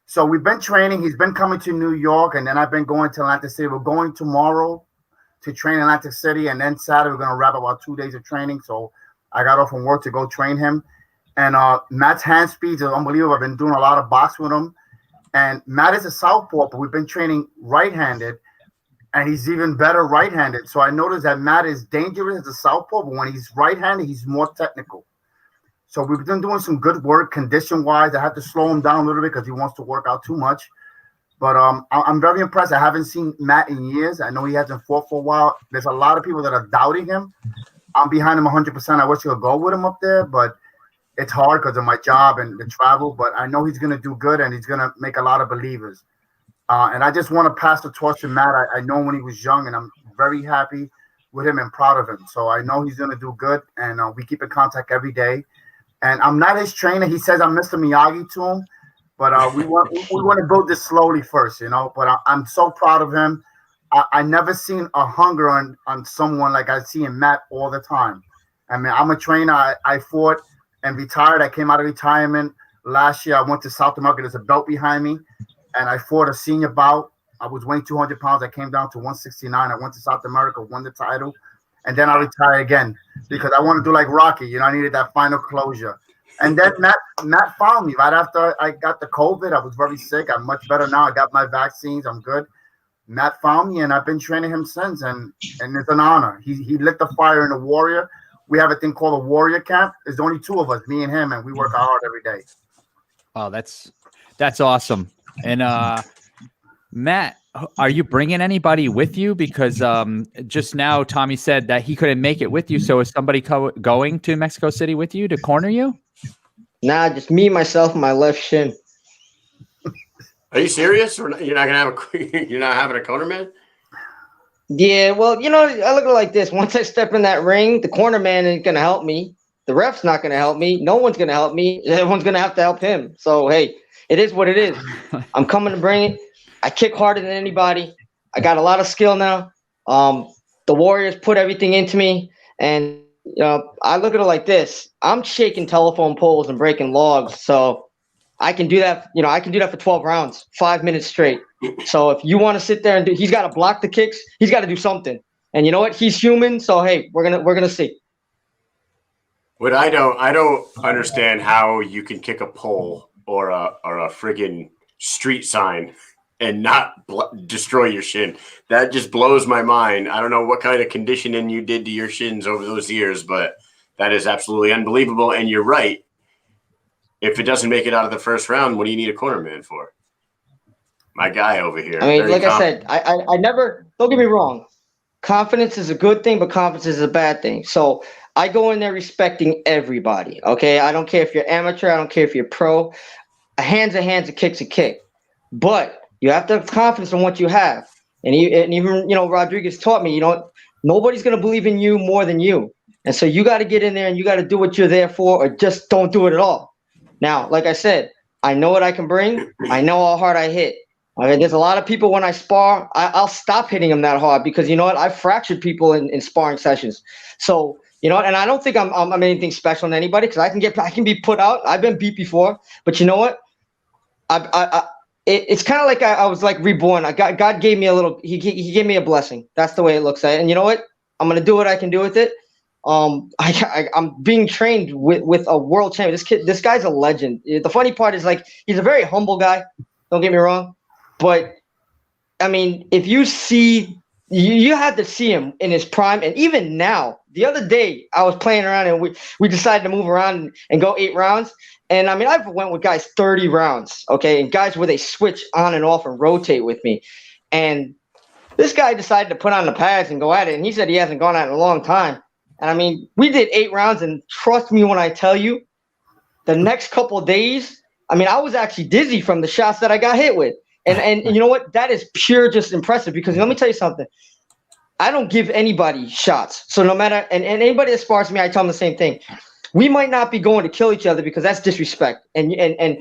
Speaker 5: So we've been training. He's been coming to New York, and then I've been going to Atlantic City. We're going tomorrow to train in Atlantic City, and then Saturday we're going to wrap about 2 days of training. So I got off from work to go train him. And Matt's hand speeds are unbelievable. I've been doing a lot of boxing with him. And Matt is a southpaw, but we've been training right-handed, and he's even better right-handed. So I noticed that Matt is dangerous as a southpaw, but when he's right-handed, he's more technical. So we've been doing some good work condition-wise. I had to slow him down a little bit because he wants to work out too much. But I'm very impressed. I haven't seen Matt in years. I know he hasn't fought for a while. There's a lot of people that are doubting him. I'm behind him 100%. I wish he would go with him up there, but it's hard because of my job and the travel. But I know he's going to do good, and he's going to make a lot of believers. And I just want to pass the torch to Matt. I know when he was young, and I'm very happy with him and proud of him. So I know he's going to do good, and we keep in contact every day. And I'm not his trainer. He says I'm Mr. Miyagi to him, but we want to build this slowly first, you know. But I'm so proud of him. I never seen a hunger on someone like I see in Matt all the time. I mean, I'm a trainer. I fought and retired. I came out of retirement last year. I went to South America. There's a belt behind me, and I fought a senior bout. I was weighing 200 pounds. I came down to 169. I went to South America, won the title. And then I retire again because I want to do like Rocky. You know, I needed that final closure. And then Matt found me right after I got the COVID. I was very sick. I'm much better now. I got my vaccines. I'm good. Matt found me, and I've been training him since. And it's an honor. He lit the fire in the Warrior we have a thing called a warrior camp. There's only 2 of us, me and him, and we work hard every day.
Speaker 2: Oh, that's awesome. And Matt, are you bringing anybody with you? Because just now Tommy said that he couldn't make it with you. So is somebody going to Mexico City with you to corner you?
Speaker 6: Nah, just me, myself, and my left shin.
Speaker 1: Are you serious? Or you're not gonna have you're not having a corner man?
Speaker 6: Yeah, well, you know, I look at it like this. Once I step in that ring, the corner man ain't gonna help me. The ref's not gonna help me. No one's gonna help me. Everyone's gonna have to help him. So hey, it is what it is. I'm coming to bring it. I kick harder than anybody. I got a lot of skill now. The Warriors put everything into me, and you know, I look at it like this. I'm shaking telephone poles and breaking logs, so I can do that. You know, I can do that for 12 rounds, 5 minutes straight. So if you want to sit there and he's got to block the kicks. He's got to do something. And you know what? He's human. So hey, we're gonna see.
Speaker 1: What I don't understand how you can kick a pole or a friggin' street sign and not destroy your shin. That just blows my mind. I don't know what kind of conditioning you did to your shins over those years, but that is absolutely unbelievable. And you're right. If it doesn't make it out of the first round, what do you need a corner man for? My guy over here.
Speaker 6: I mean, like I said, I never, don't get me wrong. Confidence is a good thing, but confidence is a bad thing. So I go in there respecting everybody. Okay. I don't care if you're amateur. I don't care if you're pro. A hand's a hand, a kick's a kick. But you have to have confidence in what you have. And even, you know, Rodriguez taught me, you know, nobody's going to believe in you more than you. And so you got to get in there and you got to do what you're there for, or just don't do it at all. Now, like I said, I know what I can bring. I know how hard I hit. I mean, there's a lot of people when I spar, I'll stop hitting them that hard because, you know what, I've fractured people in sparring sessions. So, you know, and I don't think I'm anything special to anybody because I can be put out. I've been beat before, but you know what? It's kind of like I was like reborn. God gave me he gave me a blessing. That's the way it looks like. And you know what? I'm gonna do what I can do with it. I'm being trained with a world champion. This guy's a legend. The funny part is like he's a very humble guy. Don't get me wrong, but I mean, if you see, you had to see him in his prime, and even now. The other day, I was playing around and we decided to move around and go 8 rounds. And I mean, I've went with guys 30 rounds, okay, and guys where they switch on and off and rotate with me. And this guy decided to put on the pads and go at it, and he said he hasn't gone at it in a long time. And I mean, we did 8 rounds, and trust me when I tell you, the next couple of days, I mean, I was actually dizzy from the shots that I got hit with. And you know what? That is pure just impressive because let me tell you something. I don't give anybody shots. So no matter, and anybody that spars me, I tell them the same thing. We might not be going to kill each other because that's disrespect. And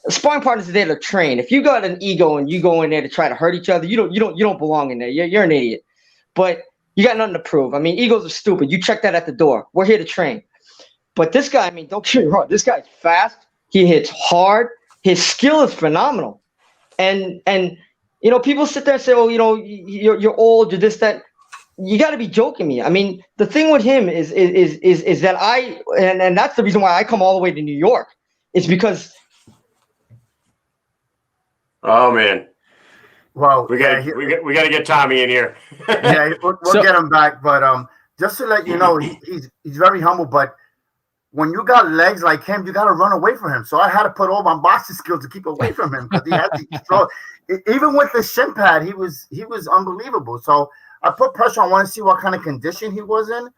Speaker 6: sparring partners are there to train. If you got an ego and you go in there to try to hurt each other, you don't belong in there. You're an idiot. But you got nothing to prove. I mean, egos are stupid. You check that at the door. We're here to train. But this guy, I mean, don't get me wrong. This guy's fast. He hits hard. His skill is phenomenal. And you know, people sit there and say, "Oh, you know, you're old. You're this, that." You got to be joking me. I mean, the thing with him is that and that's the reason why I come all the way to New York. It's because.
Speaker 1: Oh man.
Speaker 5: Well,
Speaker 1: we got to get Tommy in here.
Speaker 5: Yeah, we'll get him back. But just to let you know, he's very humble. But when you got legs like him, you got to run away from him. So I had to put all my boxing skills to keep away from him because he had to control. Even with the shin pad, he was unbelievable. So I put pressure on, wanted to see what kind of condition he was in,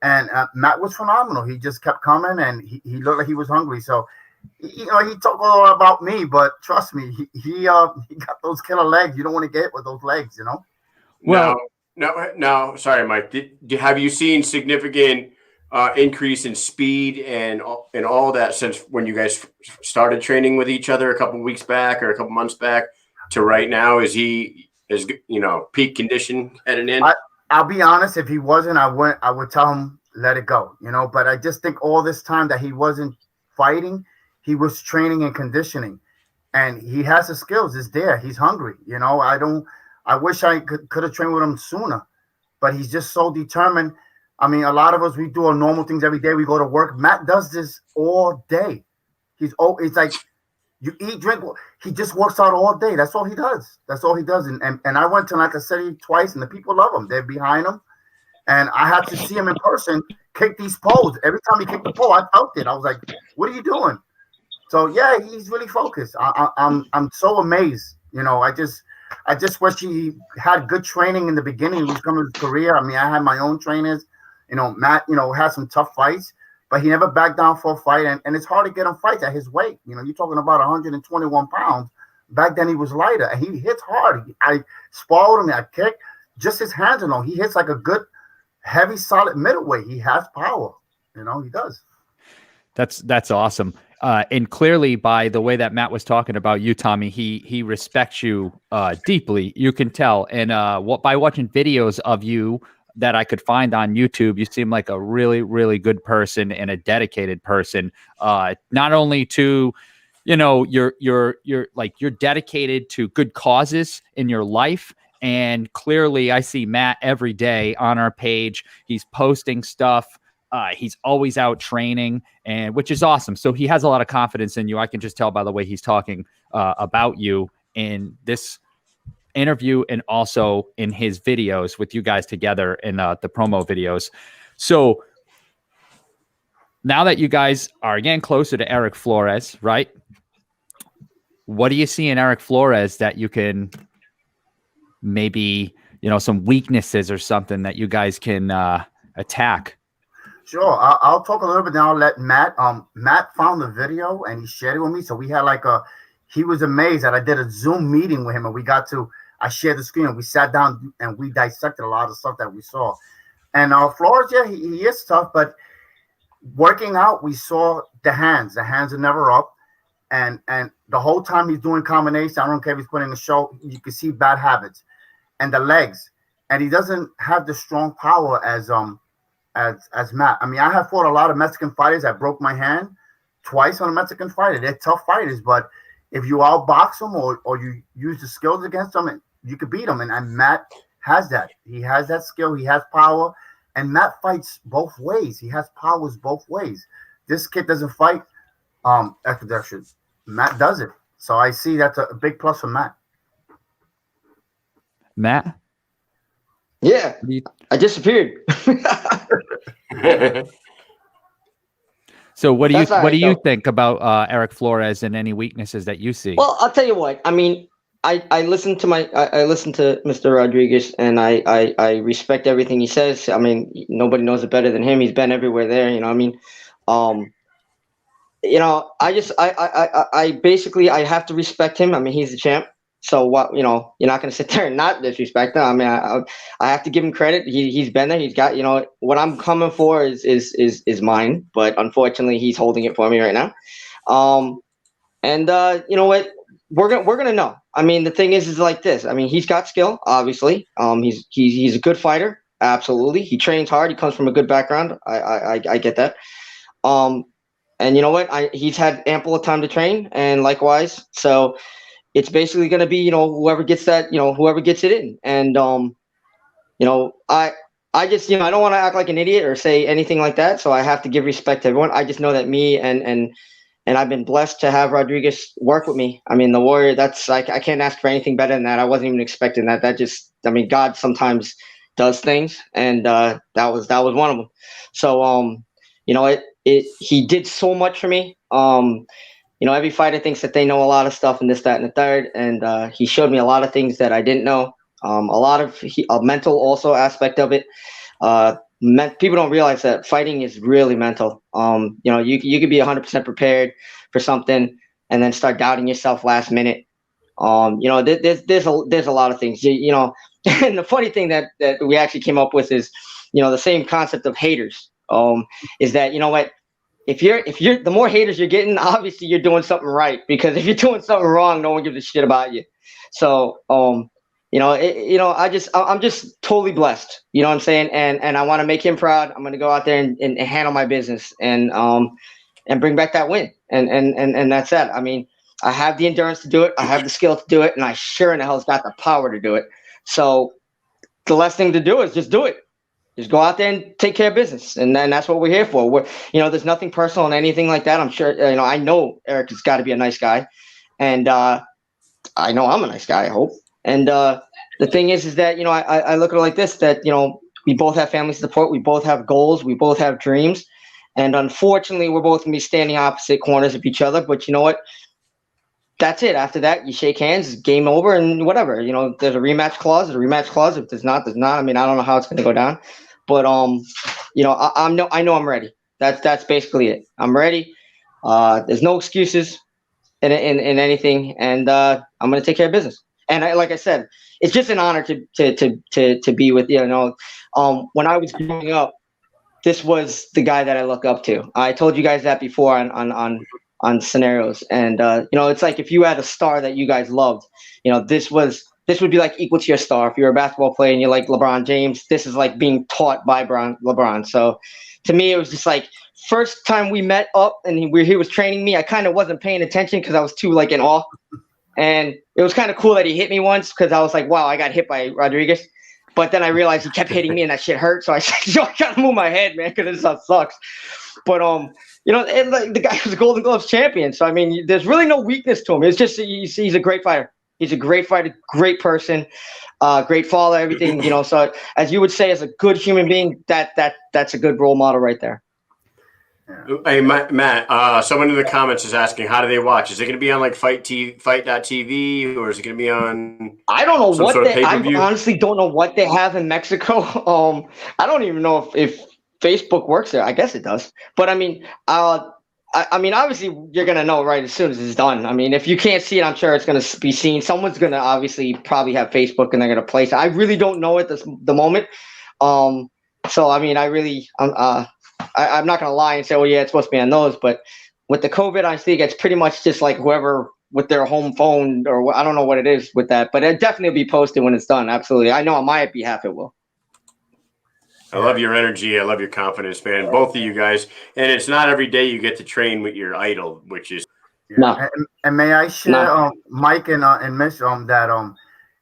Speaker 5: and Matt was phenomenal. He just kept coming, and he looked like he was hungry. So, you know, he talked a lot about me, but trust me, he got those killer legs. You don't want to get hit with those legs, you know.
Speaker 1: Well, no. Sorry, Mike. Have you seen significant increase in speed and all that since when you guys started training with each other a couple of weeks back or a couple months back to right now? Is he? Is, you know, peak condition heading in?
Speaker 5: I'll be honest. If he wasn't, I would tell him let it go. You know, but I just think all this time that he wasn't fighting, he was training and conditioning, and he has the skills. It's there. He's hungry. You know, I wish I could have trained with him sooner, but he's just so determined. I mean, a lot of us, we do our normal things every day. We go to work. Matt does this all day. It's like. You eat, drink. He just works out all day. That's all he does. And I went to Naka City twice, and the people love him. They're behind him. And I had to see him in person kick these poles. Every time he kicked the pole, I felt it. I was like, "What are you doing?" So yeah, he's really focused. I'm so amazed. I just wish he had good training in the beginning. He was coming to his career. I mean, I had my own trainers. Matt, had some tough fights, but he never backed down for a fight. And it's hard to get him fights at his weight. You're talking about 121 pounds. Back then he was lighter, and he hits hard. I sparred him. I kicked. Just his hands alone. He hits like a good, heavy, solid middleweight. He has power. He does.
Speaker 2: That's awesome. And clearly, by the way that Matt was talking about you, Tommy, he respects you deeply. You can tell. And by watching videos of you that I could find on YouTube, you seem like a really, really good person and a dedicated person. Not only to, you're dedicated to good causes in your life. And clearly, I see Matt every day on our page. He's posting stuff. He's always out training, and which is awesome. So he has a lot of confidence in you. I can just tell by the way he's talking about you in this interview and also in his videos with you guys together in the promo videos. So now that you guys are getting closer to Erick Flores, right? What do you see in Erick Flores that you can maybe, some weaknesses or something that you guys can attack?
Speaker 5: Sure. I'll talk a little bit now. I'll let Matt. Matt found the video and he shared it with me. So we had he was amazed that I did a Zoom meeting with him, and I shared the screen and we sat down and we dissected a lot of stuff that we saw. And Flores, yeah, he is tough, but working out, we saw the hands. The hands are never up. And the whole time he's doing combinations, I don't care if he's putting a show, you can see bad habits. And the legs. And he doesn't have the strong power as Matt. I mean, I have fought a lot of Mexican fighters that broke my hand twice on a Mexican fighter. They're tough fighters, but if you outbox them or you use the skills against them, you could beat them. And Matt has that. He has that skill. He has power. And Matt fights both ways. He has powers both ways. This kid doesn't fight extradition. Matt does it. So I see that's a big plus for Matt.
Speaker 2: Matt?
Speaker 6: Yeah, I disappeared.
Speaker 2: So what do you think about Erick Flores and any weaknesses that you see?
Speaker 6: Well, I'll tell you what. I mean, I listen to Mr. Rodriguez, and I respect everything he says. I mean, nobody knows it better than him. He's been everywhere there. I mean, I basically have to respect him. I mean, he's the champ. So what, you're not going to sit there and not disrespect him. I mean, I have to give him credit. He's been there. He's got, what I'm coming for is mine, but unfortunately he's holding it for me right now. You know what, we're going to know. I mean, the thing is like this. I mean, he's got skill, obviously. He's a good fighter. Absolutely. He trains hard. He comes from a good background. I get that. And you know what, he's had ample of time to train, and likewise. So it's basically going to be, whoever gets that, whoever gets it in. And, I just, I don't want to act like an idiot or say anything like that. So I have to give respect to everyone. I just know that me and I've been blessed to have Rodriguez work with me. I mean, the Warrior, I can't ask for anything better than that. I wasn't even expecting that. God sometimes does things. And that was one of them. So, he did so much for me. Every fighter thinks that they know a lot of stuff and this, that, and the third. And he showed me a lot of things that I didn't know. A lot of a mental also aspect of it. People don't realize that fighting is really mental. You could be 100% prepared for something and then start doubting yourself last minute. There's a lot of things. And the funny thing that we actually came up with is, the same concept of haters. Is that, what? If you're the more haters you're getting, obviously you're doing something right, because if you're doing something wrong, no one gives a shit about you. So, I'm just totally blessed, you know what I'm saying? And I want to make him proud. I'm going to go out there and handle my business and bring back that win. And that's that. I mean, I have the endurance to do it. I have the skill to do it. And I sure in the hell's got the power to do it. So the last thing to do is just do it. Just go out there and take care of business. And then that's what we're here for. There's nothing personal and anything like that. I'm sure, I know Erick has got to be a nice guy. And I know I'm a nice guy, I hope. And the thing is that, I look at it like this, that, We both have family support. We both have goals. We both have dreams. And unfortunately, we're both going to be standing opposite corners of each other. But you know what? That's it. After that, you shake hands, game over, and whatever. You know, there's a rematch clause. There's a rematch clause. If there's not, there's not. I mean, I don't know how it's going to go down. But, you know, I know I'm ready. That's basically it. I'm ready. There's no excuses in anything. And I'm going to take care of business. And like I said, it's just an honor to be with you. You know, when I was growing up, this was the guy that I look up to. I told you guys that before on scenarios, and you know, it's like if you had a star that you guys loved, you know, this would be like equal to your star. If you're a basketball player and you like LeBron James, this is like being taught by LeBron. So to me, it was just like first time we met up and he was training me. I kind of wasn't paying attention because I was too like in awe. And it was kind of cool that he hit me once because I was like, wow, I got hit by Rodriguez. But then I realized he kept hitting me and that shit hurt. So I said, yo, I gotta move my head, man, because this stuff sucks. But you know, like, the guy was a Golden Gloves champion. So I mean, there's really no weakness to him. It's just he's a great fighter. He's a great fighter, great person, great father, everything. You know, so as you would say, as a good human being, that's a good role model right there.
Speaker 1: Hey, Matt, someone in the comments is asking, how do they watch? Is it going to be on like fight.tv or is it going to be on?
Speaker 6: I don't know what I honestly don't know what they have in Mexico. I don't even know if Facebook works there. I guess it does. But I mean, I mean, obviously you're going to know right as soon as it's done. I mean, if you can't see it, I'm sure it's going to be seen. Someone's going to obviously probably have Facebook and they're going to place it. I really don't know at the moment. So, I mean, I'm not going to lie and say, oh, yeah, it's supposed to be on those. But with the COVID, I think it's pretty much just like whoever with their home phone or I don't know what it is with that. But it definitely will be posted when it's done. Absolutely. I know on my behalf it will.
Speaker 1: I love your energy. I love your confidence, man. Both of you guys. And it's not every day you get to train with your idol, which is.
Speaker 5: Yeah. No. And may I share, Mike and Mish'n, that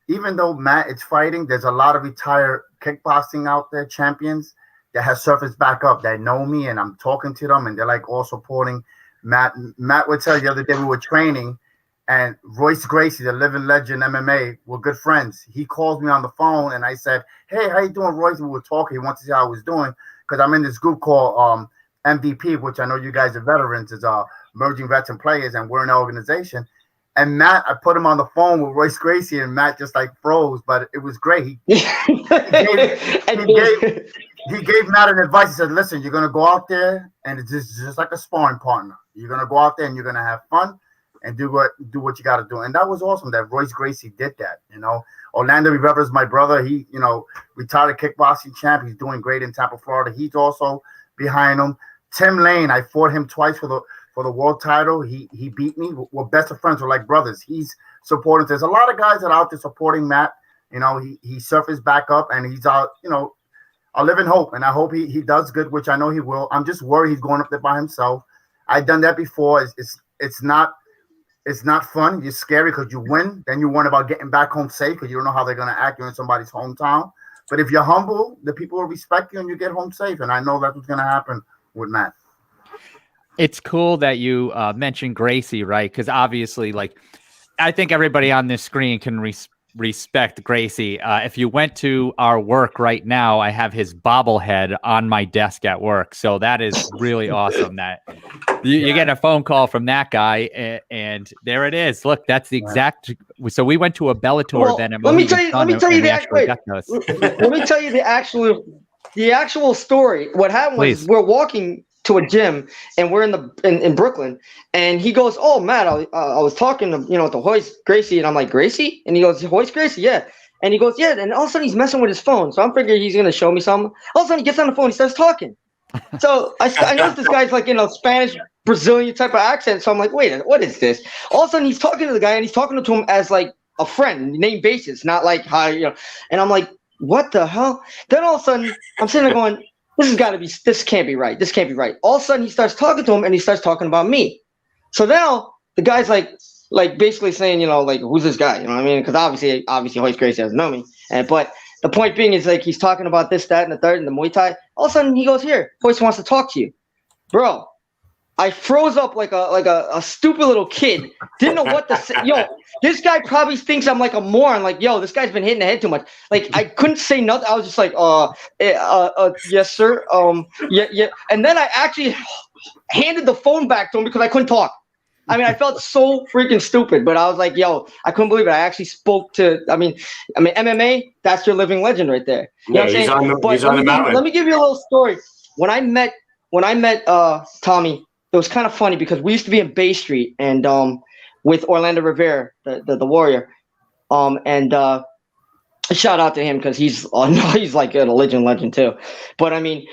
Speaker 5: even though Matt is fighting, there's a lot of retired kickboxing out there, champions, that has surfaced back up that know me, and I'm talking to them, and they're like all supporting Matt. Matt would tell you the other day we were training, and Royce Gracie, the living legend MMA, were good friends. He calls me on the phone, and I said, "Hey, how you doing, Royce?" We were talking. He wants to see how I was doing because I'm in this group called MVP, which I know you guys are veterans. It's Emerging Veteran Players, and we're an organization. And Matt, I put him on the phone with Royce Gracie, and Matt just like froze, but it was great. He gave Matt an advice. He said, listen, you're going to go out there, and it's just like a sparring partner. You're going to go out there, and you're going to have fun and do what you got to do. And that was awesome that Royce Gracie did that, you know. Orlando Rivera is my brother. He, you know, retired kickboxing champ. He's doing great in Tampa, Florida. He's also behind him. Tim Lane, I fought him twice for the world title. He beat me. We're best of friends. We're like brothers. He's supporting. There's a lot of guys that are out there supporting Matt. You know, he surfaced back up, and he's out, you know, I live in hope, and I hope he does good, which I know he will. I'm just worried he's going up there by himself. I've done that before. It's not fun. You're scary because you win. Then you worry about getting back home safe because you don't know how they're going to act. You're in somebody's hometown. But if you're humble, the people will respect you and you get home safe. And I know that's what's going to happen with Matt.
Speaker 2: It's cool that you mentioned Gracie, right? Because obviously, like, I think everybody on this screen can respect Gracie. If you went to our work right now, I have his bobblehead on my desk at work. So that is really awesome that you get a phone call from that guy, and there it is. Look, that's the exact. So we went to a Bellator event.
Speaker 6: Let me tell you the actual story. What happened was we're walking to a gym and we're in Brooklyn, and he goes, "Oh, Matt, I was talking to to Royce Gracie," and I'm like, "Gracie?" And he goes, "Royce Gracie, yeah." And he goes, "Yeah." And all of a sudden he's messing with his phone, so I'm figuring he's gonna show me something. All of a sudden he gets on the phone, he starts talking. So I noticed this guy's like in a Spanish Brazilian type of accent. So I'm like, wait, what is this? All of a sudden he's talking to the guy, and he's talking to him as like a friend, name basis, not like hi, And I'm like, what the hell? Then all of a sudden I'm sitting there going, this can't be right. This can't be right. All of a sudden he starts talking to him, and he starts talking about me. So now the guy's like basically saying, like, who's this guy? You know what I mean? Because obviously Royce Gracie doesn't know me. But the point being is, like, he's talking about this, that, and the third, and the Muay Thai. All of a sudden he goes, here, Royce wants to talk to you. Bro, I froze up like a stupid little kid. Didn't know what to say. Yo, this guy probably thinks I'm like a moron. Like, yo, this guy's been hitting the head too much. Like, I couldn't say nothing. I was just like, yes, sir. Yeah. And then I actually handed the phone back to him because I couldn't talk. I mean, I felt so freaking stupid, but I was like, yo, I couldn't believe it. I actually spoke to, I mean, MMA, that's your living legend right there. You know what I'm saying?
Speaker 1: He's on the mountain.
Speaker 6: Let me give you a little story. When I met Tommy, it was kind of funny because we used to be in Bay Street and with Orlando Rivera, the Warrior. Shout out to him because he's like a legend too. But I mean,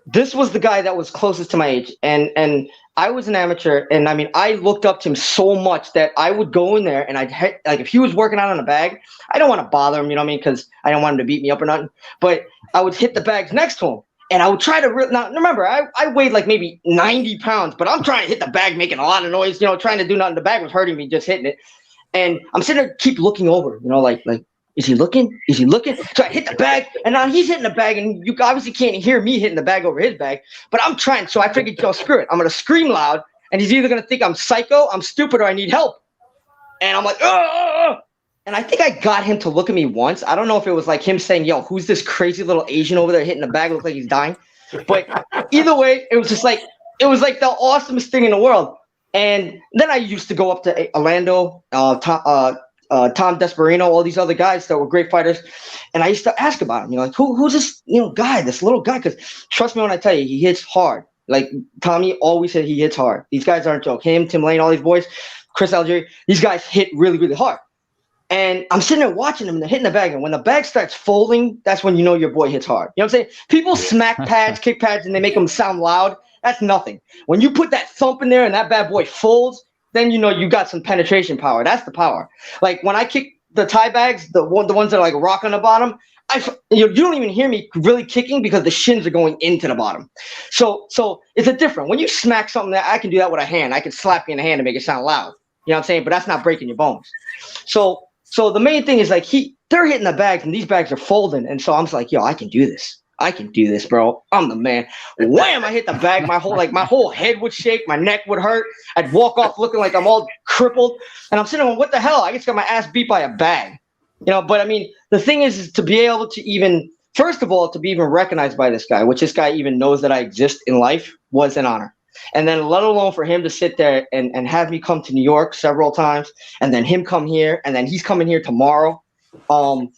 Speaker 6: this was the guy that was closest to my age, and I was an amateur, and I mean, I looked up to him so much that I would go in there, and like if he was working out on a bag, I don't want to bother him, you know what I mean, because I don't want him to beat me up or nothing. But I would hit the bags next to him, and I would try to. Now remember, I weighed like maybe 90 pounds, but I'm trying to hit the bag, making a lot of noise, you know, trying to do nothing. The bag was hurting me, just hitting it, and I'm sitting there, keep looking over, you know, like. Is he looking? Is he looking? So I hit the bag, and now he's hitting the bag, and you obviously can't hear me hitting the bag over his bag, but I'm trying. So I figured, yo, screw it. I'm going to scream loud, and he's either going to think I'm psycho, I'm stupid, or I need help. And I'm like, ugh! And I think I got him to look at me once. I don't know if it was like him saying, yo, who's this crazy little Asian over there hitting the bag? Looks like he's dying. But either way, it was just like, it was like the awesomest thing in the world. And then I used to go up to Orlando, Tom Desperino, all these other guys that were great fighters, and I used to ask about him. You know, like who's this, guy, this little guy? Because trust me when I tell you, he hits hard. Like Tommy always said, he hits hard. These guys aren't joke. Him, Tim Lane, all these boys, Chris Algieri, these guys hit really, really hard. And I'm sitting there watching them, and they're hitting the bag, and when the bag starts folding, that's when you know your boy hits hard. You know what I'm saying? People smack pads, kick pads, and they make them sound loud. That's nothing. When you put that thump in there and that bad boy folds, then you know you got some penetration power. That's the power. Like when I kick the Thai bags, the ones that are like rock on the bottom, you don't even hear me really kicking because the shins are going into the bottom. So it's a different. When you smack something, that I can do that with a hand. I can slap you in the hand and make it sound loud. You know what I'm saying? But that's not breaking your bones. So the main thing is like they're hitting the bags and these bags are folding, and so I'm just like, yo, I can do this. I can do this, bro. I'm the man. Wham! I hit the bag. My whole head would shake. My neck would hurt. I'd walk off looking like I'm all crippled. And I'm sitting there, what the hell? I just got my ass beat by a bag. But I mean, the thing is to be able to even, first of all, to be even recognized by this guy, which this guy even knows that I exist in life, was an honor. And then let alone for him to sit there and have me come to New York several times, and then him come here, and then he's coming here tomorrow. I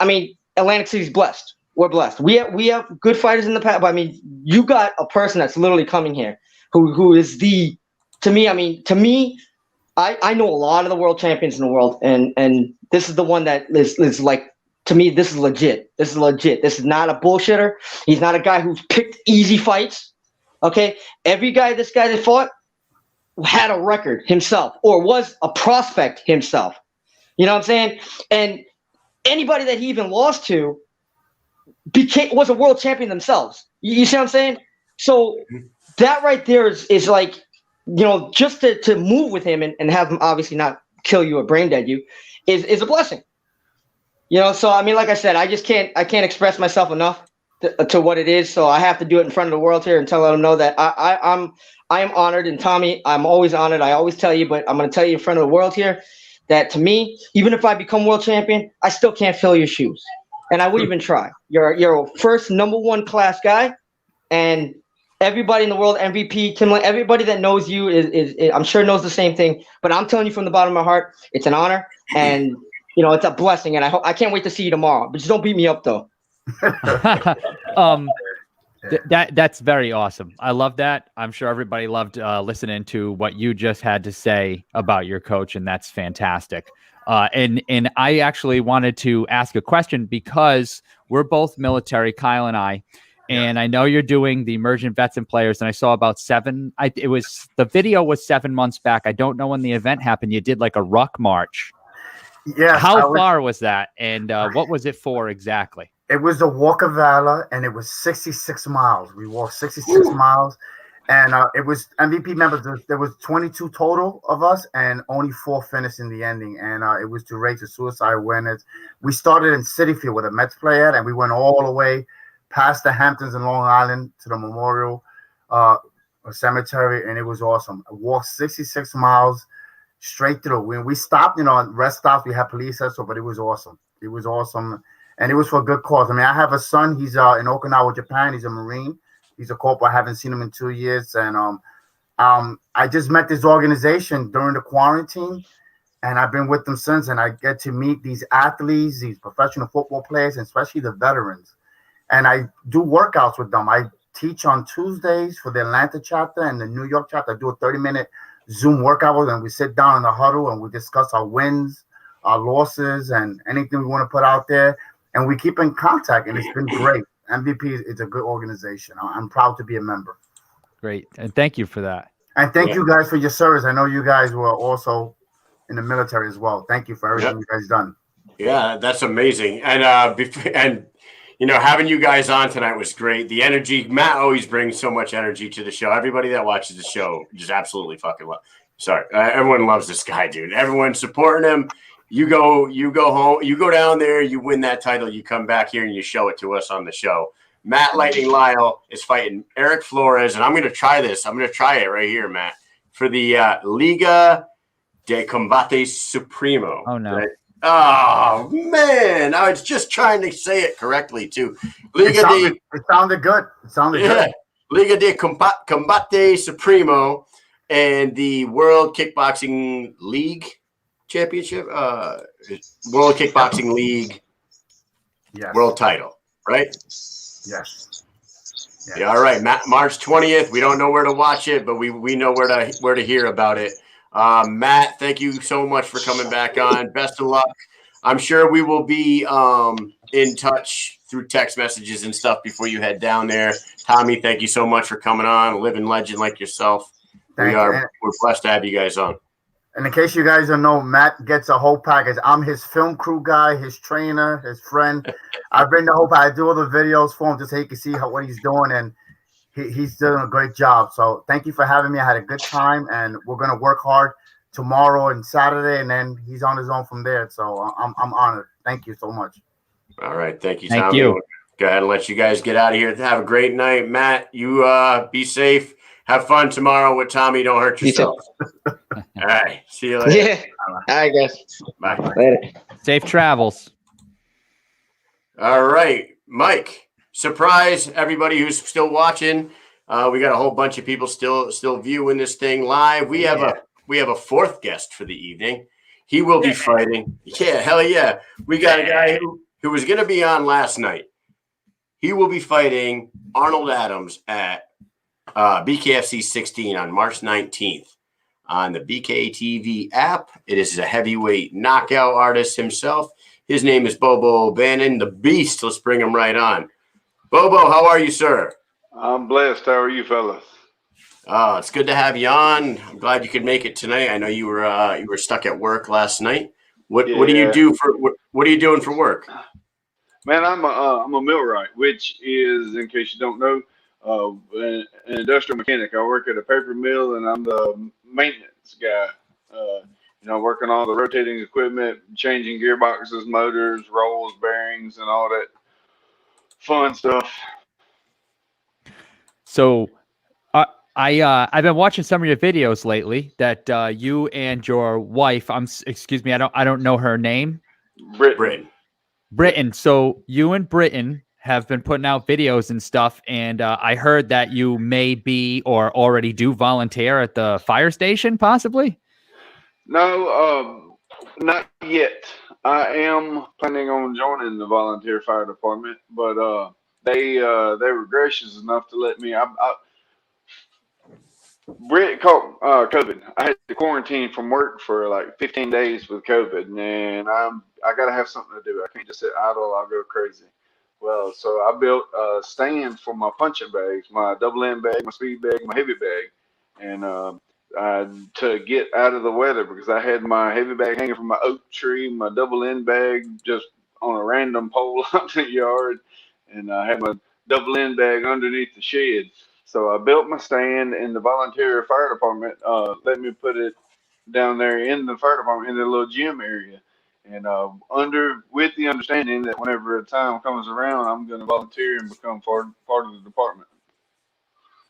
Speaker 6: mean, Atlantic City's blessed. We're blessed. We have good fighters in the past, but I mean, you got a person that's literally coming here who is to me, I know a lot of the world champions in the world, and this is the one that is like, to me, this is legit. This is legit. This is not a bullshitter. He's not a guy who's picked easy fights. Okay? Every guy this guy that fought had a record himself or was a prospect himself. You know what I'm saying? And anybody that he even lost to was a world champion themselves. You see what I'm saying? So that right there is like, just to move with him and have him obviously not kill you or brain dead you is a blessing. So I mean, like I said, I can't express myself enough to what it is. So I have to do it in front of the world here and tell them know that I am honored. And Tommy, I'm always honored. I always tell you, but I'm going to tell you in front of the world here that to me, even if I become world champion, I still can't fill your shoes. And I would even try. You're a first number one class guy, and everybody in the world, MVP, Tim, everybody that knows you is I'm sure knows the same thing. But I'm telling you from the bottom of my heart, it's an honor, and it's a blessing. And I can't wait to see you tomorrow. But just don't beat me up though.
Speaker 2: That's very awesome. I love that. I'm sure everybody loved listening to what you just had to say about your coach, and that's fantastic. And I actually wanted to ask a question because we're both military, Kyle and I, and I know you're doing the emergent vets and players, and I saw about the video was 7 months back. I don't know when the event happened. You did like a ruck march.
Speaker 5: Yeah.
Speaker 2: How far was that? And what was it for exactly?
Speaker 5: It was the Walk of Valor, and it was 66 miles. We walked 66 miles. And it was MVP members. There was 22 total of us, and only 4 finished in the ending. And it was to raise the suicide awareness. We started in Citi Field with a Mets player, and we went all the way past the Hamptons in Long Island to the memorial. a cemetery, and it was awesome. I walked 66 miles straight through. When we stopped, on rest stops, we had police escort, but it was awesome. It was awesome, and it was for a good cause. I mean, I have a son. He's in Okinawa, Japan. He's a Marine. He's a corporal. I haven't seen him in 2 years, and I just met this organization during the quarantine, and I've been with them since. And I get to meet these athletes, these professional football players, and especially the veterans. And I do workouts with them. I teach on Tuesdays for the Atlanta chapter and the New York chapter. I do a 30-minute Zoom workout with them. We sit down in the huddle and we discuss our wins, our losses, and anything we want to put out there. And we keep in contact, and it's been great. MVP is a good organization. I'm proud to be a member.
Speaker 2: Great. And thank you for that.
Speaker 5: And thank you guys for your service. I know you guys were also in the military as well. Thank you for everything you guys done.
Speaker 1: Yeah, that's amazing. And having you guys on tonight was great. The energy, Matt always brings so much energy to the show. Everybody that watches the show just absolutely fucking love. Sorry, everyone loves this guy, dude. Everyone's supporting him. You go home, you go down there, you win that title, you come back here and you show it to us on the show. Matt Lightning Lyall is fighting Erick Flores, and I'm going to try this. I'm going to try it right here, Matt, for the Liga de Combate Supremo.
Speaker 2: Oh, no.
Speaker 1: Right? Oh, man. I was just trying to say it correctly, too.
Speaker 5: It sounded good. It sounded good.
Speaker 1: Liga de Combate Supremo and the World Kickboxing League Championship. World Kickboxing League World title, right?
Speaker 5: Yes.
Speaker 1: Yeah, all right. March 20th. We don't know where to watch it, but we know where to hear about it. Matt, thank you so much for coming back on. Best of luck. I'm sure we will be in touch through text messages and stuff before you head down there. Tommy, thank you so much for coming on. A living legend like yourself. We're blessed to have you guys on.
Speaker 5: And in case you guys don't know, Matt gets a whole package. I'm his film crew guy, his trainer, his friend. I bring the whole package. I do all the videos for him just so he can see what he's doing, and he's doing a great job. So thank you for having me. I had a good time, and we're going to work hard tomorrow and Saturday, and then he's on his own from there. So I'm honored. Thank you so much.
Speaker 1: All right. Thank you, Tommy.
Speaker 2: Thank you.
Speaker 1: Go ahead and let you guys get out of here. Have a great night. Matt, you be safe. Have fun tomorrow with Tommy. Don't hurt yourself. All right. See you later.
Speaker 6: Yeah. All right, guys.
Speaker 1: Bye.
Speaker 6: Later.
Speaker 2: Safe travels.
Speaker 1: All right. Mike, surprise everybody who's still watching. We got a whole bunch of people still viewing this thing live. We have a fourth guest for the evening. He will be fighting. Yeah, hell yeah. We got a guy who was going to be on last night. He will be fighting Arnold Adams at BKFC 16 on March 19th on the BKTV app. It is a heavyweight knockout artist himself. His name is Bobo Bannon, the Beast. Let's bring him right on. Bobo, how are you, sir?
Speaker 7: I'm blessed. How are you, fellas?
Speaker 1: It's good to have you on. I'm glad you could make it tonight. I know you were stuck at work last night. What do you do for what are you doing for work?
Speaker 7: Man, I'm a millwright, which is, in case you don't know, an industrial mechanic. I work at a paper mill, and I'm the maintenance guy. Working on the rotating equipment, changing gearboxes, motors, rolls, bearings, and all that fun stuff.
Speaker 2: So I've been watching some of your videos lately that you and your wife, I don't know her name. Britton. So you and Britton have been putting out videos and stuff, and I heard that you may be or already do volunteer at the fire station, possibly?
Speaker 7: No, not yet. I am planning on joining the volunteer fire department, but they were gracious enough to let me. Britt caught COVID. I had to quarantine from work for like 15 days with COVID, and I got to have something to do. I can't just sit idle. I'll go crazy. Well, so I built a stand for my punching bags, my double end bag, my speed bag, my heavy bag, and to get out of the weather, because I had my heavy bag hanging from my oak tree, my double end bag just on a random pole out in the yard, and I had my double end bag underneath the shed. So I built my stand, and the volunteer fire department let me put it down there in the fire department in the little gym area. And with the understanding that whenever a time comes around, I'm going to volunteer and become part of the department.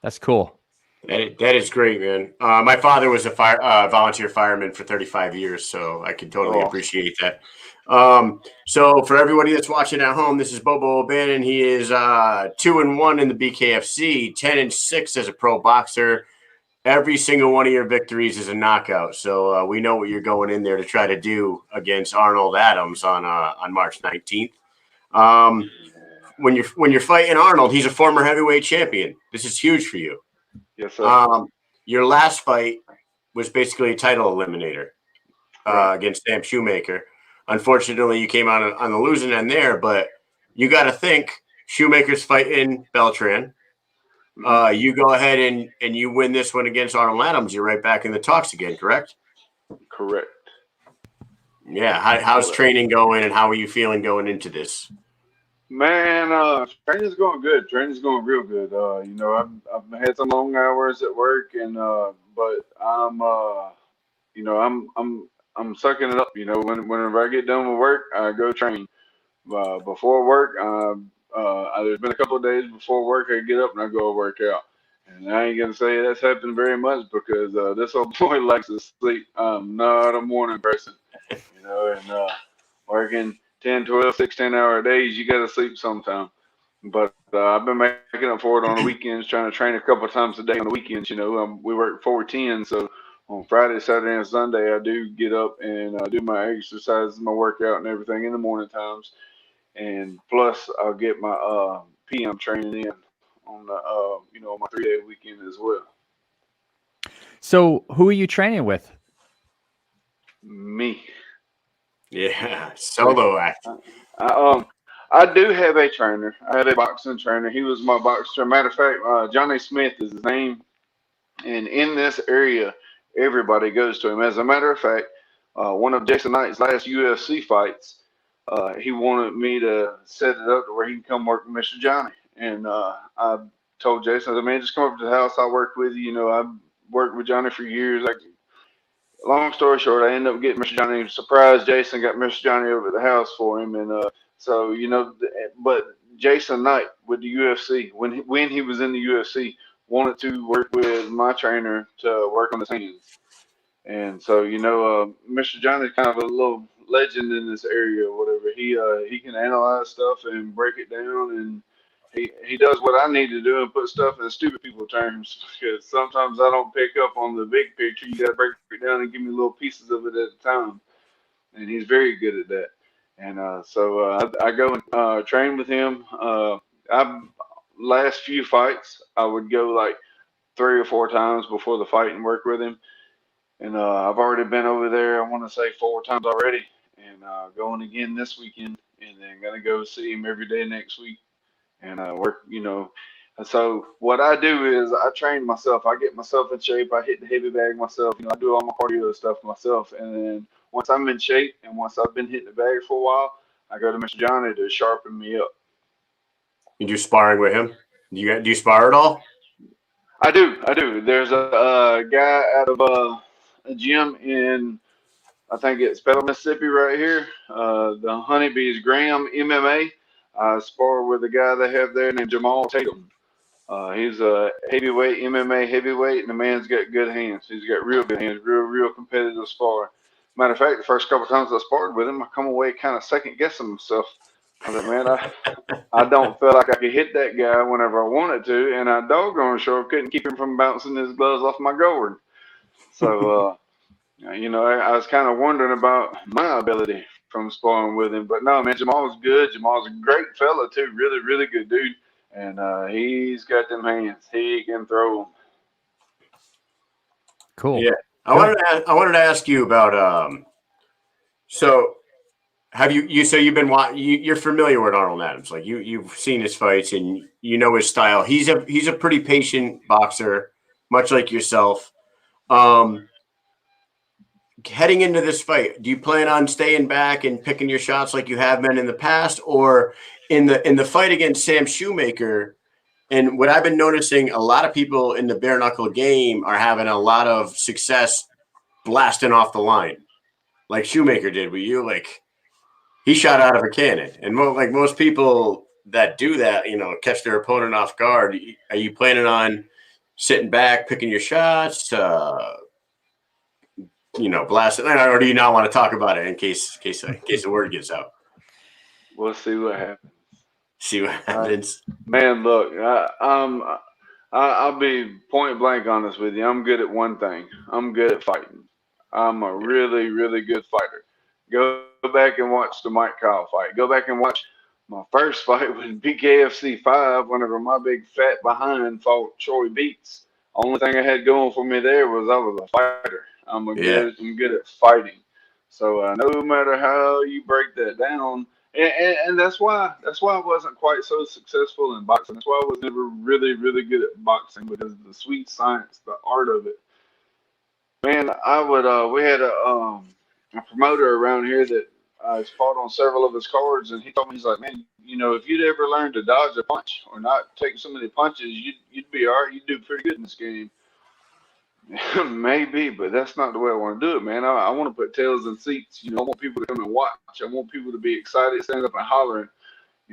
Speaker 2: That's cool.
Speaker 1: That is great, man. My father was a volunteer fireman for 35 years, so I can totally
Speaker 7: Oh,
Speaker 1: appreciate that. So for everybody that's watching at home, this is Bobo O'Bannon. He is 2-1 in the BKFC, 10-6 as a pro boxer. Every single one of your victories is a knockout. So we know what you're going in there to try to do against Arnold Adams on March 19th. When you're fighting Arnold, he's a former heavyweight champion. This is huge for you.
Speaker 7: yes, sir.
Speaker 1: Your last fight was basically a title eliminator
Speaker 7: Right.
Speaker 1: against Sam Shoemaker. Unfortunately, you came out on the losing end there, but you got to think Shoemaker's fighting Beltran. You go ahead and you win this one against Arnold Adams. You're right back in the talks again, correct?
Speaker 7: Correct.
Speaker 1: Yeah. How's training going, and how are you feeling going into this?
Speaker 7: Man, training's going good. Training's going real good. You know, I've had some long hours at work, and but you know, I'm sucking it up. You know, whenever I get done with work, I go train. Before work, there's been a couple of days before work I get up and I go work out. And I ain't gonna say that's happened very much because this old boy likes to sleep. I'm not a morning person, you know, and working 10, 12, 16-hour days, you gotta sleep sometime. But I've been making up for it on the weekends, trying to train a couple of times a day on the weekends. You know, we work 4-10, so on Friday, Saturday, and Sunday, I do get up and do my exercises, my workout, and everything in the morning times. And plus, I'll get my PM training in on the you know, my 3-day weekend as well.
Speaker 2: So, who are you training with?
Speaker 7: Me.
Speaker 1: Yeah, solo act.
Speaker 7: I do have a trainer. I have a boxing trainer. He was my boxer. Matter of fact, Johnny Smith is his name, and in this area, everybody goes to him. As a matter of fact, one of Jason Knight's last UFC fights, he wanted me to set it up to where he can come work with Mr. Johnny. And I told Jason, I said, man, just come over to the house. I'll work with you. You know, I've worked with Johnny for years. Long story short, I ended up getting Mr. Johnny. Surprised Jason got Mr. Johnny over at the house for him. And so, you know, but Jason Knight with the UFC, when he was in the UFC, wanted to work with my trainer to work on his hands. And so, you know, Mr. Johnny's kind of a little legend in this area or whatever. He can analyze stuff and break it down, and he does what I need to do and put stuff in stupid people terms because sometimes I don't pick up on the big picture. You got to break it down and give me little pieces of it at a time, and he's very good at that. And I go and train with him. Last few fights, I would go like 3 or 4 times before the fight and work with him. And I've already been over there, I want to say 4 times already, and going again this weekend, and then going to go see him every day next week and work, you know. And so what I do is I train myself. I get myself in shape. I hit the heavy bag myself. You know, I do all my cardio stuff myself. And then once I'm in shape and once I've been hitting the bag for a while, I go to Mr. Johnny to sharpen me up.
Speaker 1: You do sparring with him? Do you spar at all?
Speaker 7: I do. There's a guy out of a gym in, I think it's Petal, Mississippi, right here. The Honeybees Graham MMA. I spar with a guy they have there named Jamal Tatum. He's a heavyweight, MMA heavyweight, and the man's got good hands. He's got real good hands, real competitive spar. Matter of fact, the first couple of times I sparred with him, I come away kind of second guessing myself. I said, man, I don't feel like I could hit that guy whenever I wanted to, and I doggone sure couldn't keep him from bouncing his gloves off my guard. So, you know, I was kind of wondering about my ability from sparring with him. But no, man, Jamal's good. Jamal's a great fella, too. Really good dude. And he's got them hands. He can throw them.
Speaker 2: Cool.
Speaker 1: Yeah. I wanted to ask you about so have you've been you're familiar with Arnold Adams, like you've seen his fights and you know his style. He's a pretty patient boxer, much like yourself. Heading into this fight, do you plan on staying back and picking your shots like you have been in the past, or in the fight against Sam Shoemaker? And what I've been noticing, a lot of people in the bare knuckle game are having a lot of success blasting off the line, like Shoemaker did with you. Like he shot out of a cannon, and like most people that do that, you know, catch their opponent off guard. Are you planning on sitting back, picking your shots, blasting? Or do you not want to talk about it in case the word gets out?
Speaker 7: We'll see what happens.
Speaker 1: See what happens.
Speaker 7: Man, look, I'll be point blank honest with you. I'm good at one thing. I'm good at fighting. I'm a really, really good fighter. Go back and watch the Mike Kyle fight. Go back and watch my first fight with BKFC 5 whenever my big fat behind fought Troy Beats. Only thing I had going for me there was I was a fighter. I'm good at fighting. So no matter how you break that down, and that's why I wasn't quite so successful in boxing. That's why I was never really, really good at boxing, because the sweet science, the art of it. Man, we had a promoter around here that fought on several of his cards, and he told me, he's like, man, if you'd ever learn to dodge a punch or not take so many punches, you'd be all right. You'd do pretty good in this game. Maybe, but that's not the way I want to do it, man. I want to put tails in seats. I want people to come and watch. I want people to be excited, stand up and hollering.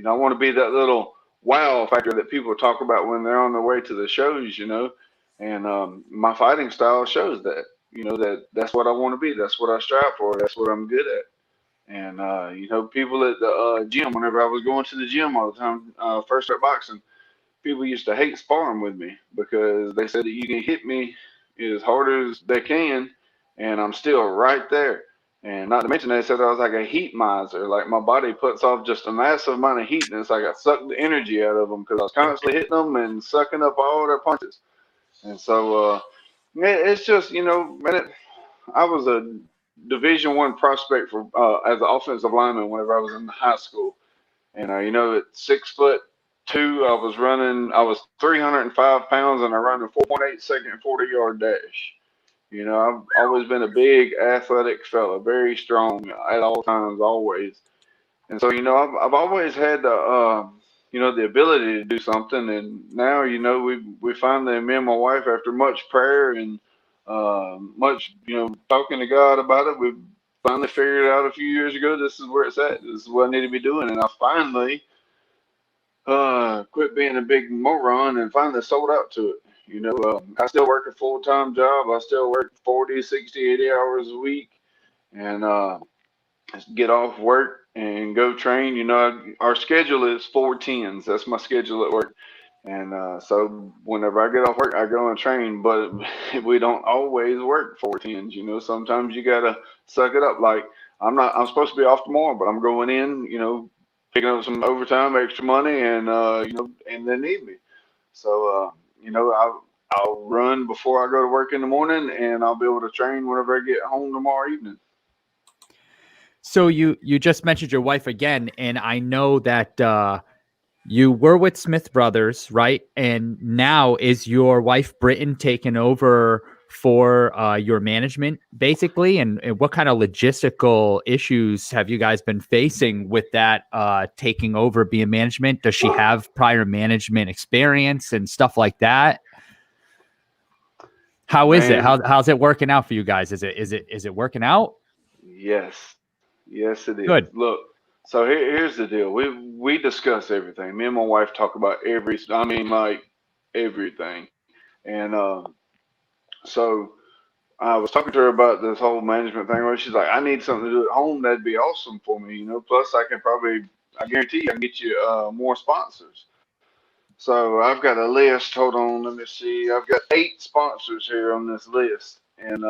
Speaker 7: I want to be that little wow factor that people talk about when they're on their way to the shows, And my fighting style shows that, that's what I want to be. That's what I strive for. That's what I'm good at. And, people at the gym, whenever I was going to the gym all the time, first start boxing, people used to hate sparring with me because they said that you can hit me as hard as they can, and I'm still right there. And not to mention, they said I was like a heat miser. Like, my body puts off just a massive amount of heat, and it's like I sucked the energy out of them because I was constantly hitting them and sucking up all their punches. And so, it's just, man, I was a Division I prospect for as an offensive lineman whenever I was in high school. And, at 6'2", I was 305 pounds, and I ran a 4.8 second 40-yard dash. I've always been a big athletic fella, very strong at all times, always. And so, I've always had the ability to do something. And now, we finally, me and my wife, after much prayer and much, talking to God about it, we finally figured out a few years ago, this is where it's at. This is what I need to be doing. And I finally quit being a big moron and finally sold out to it. I still work a full-time job. I still work 40, 60, 80 hours a week, and get off work and go train. Our schedule is 4-10s. That's my schedule at work. And so whenever I get off work, I go and train, but we don't always work 4-10s. Sometimes you got to suck it up. Like, I'm supposed to be off tomorrow, but I'm going in, picking up some overtime, extra money, and and they need me. So I'll run before I go to work in the morning, and I'll be able to train whenever I get home tomorrow evening.
Speaker 2: So you just mentioned your wife again, and I know that you were with Smith Brothers, right? And now is your wife Britton taken over for your management, basically? And what kind of logistical issues have you guys been facing with that taking over being management? Does she have prior management experience and stuff like that? How is it? How's it working out for you guys? Is it working out?
Speaker 7: Yes, it is.
Speaker 2: Good.
Speaker 7: Look, so here's the deal. We discuss everything. Me and my wife talk about everything. And so I was talking to her about this whole management thing where she's like, I need something to do at home. That'd be awesome for me, Plus, I guarantee you I can get you more sponsors. So I've got a list. Hold on, let me see. I've got 8 sponsors here on this list. And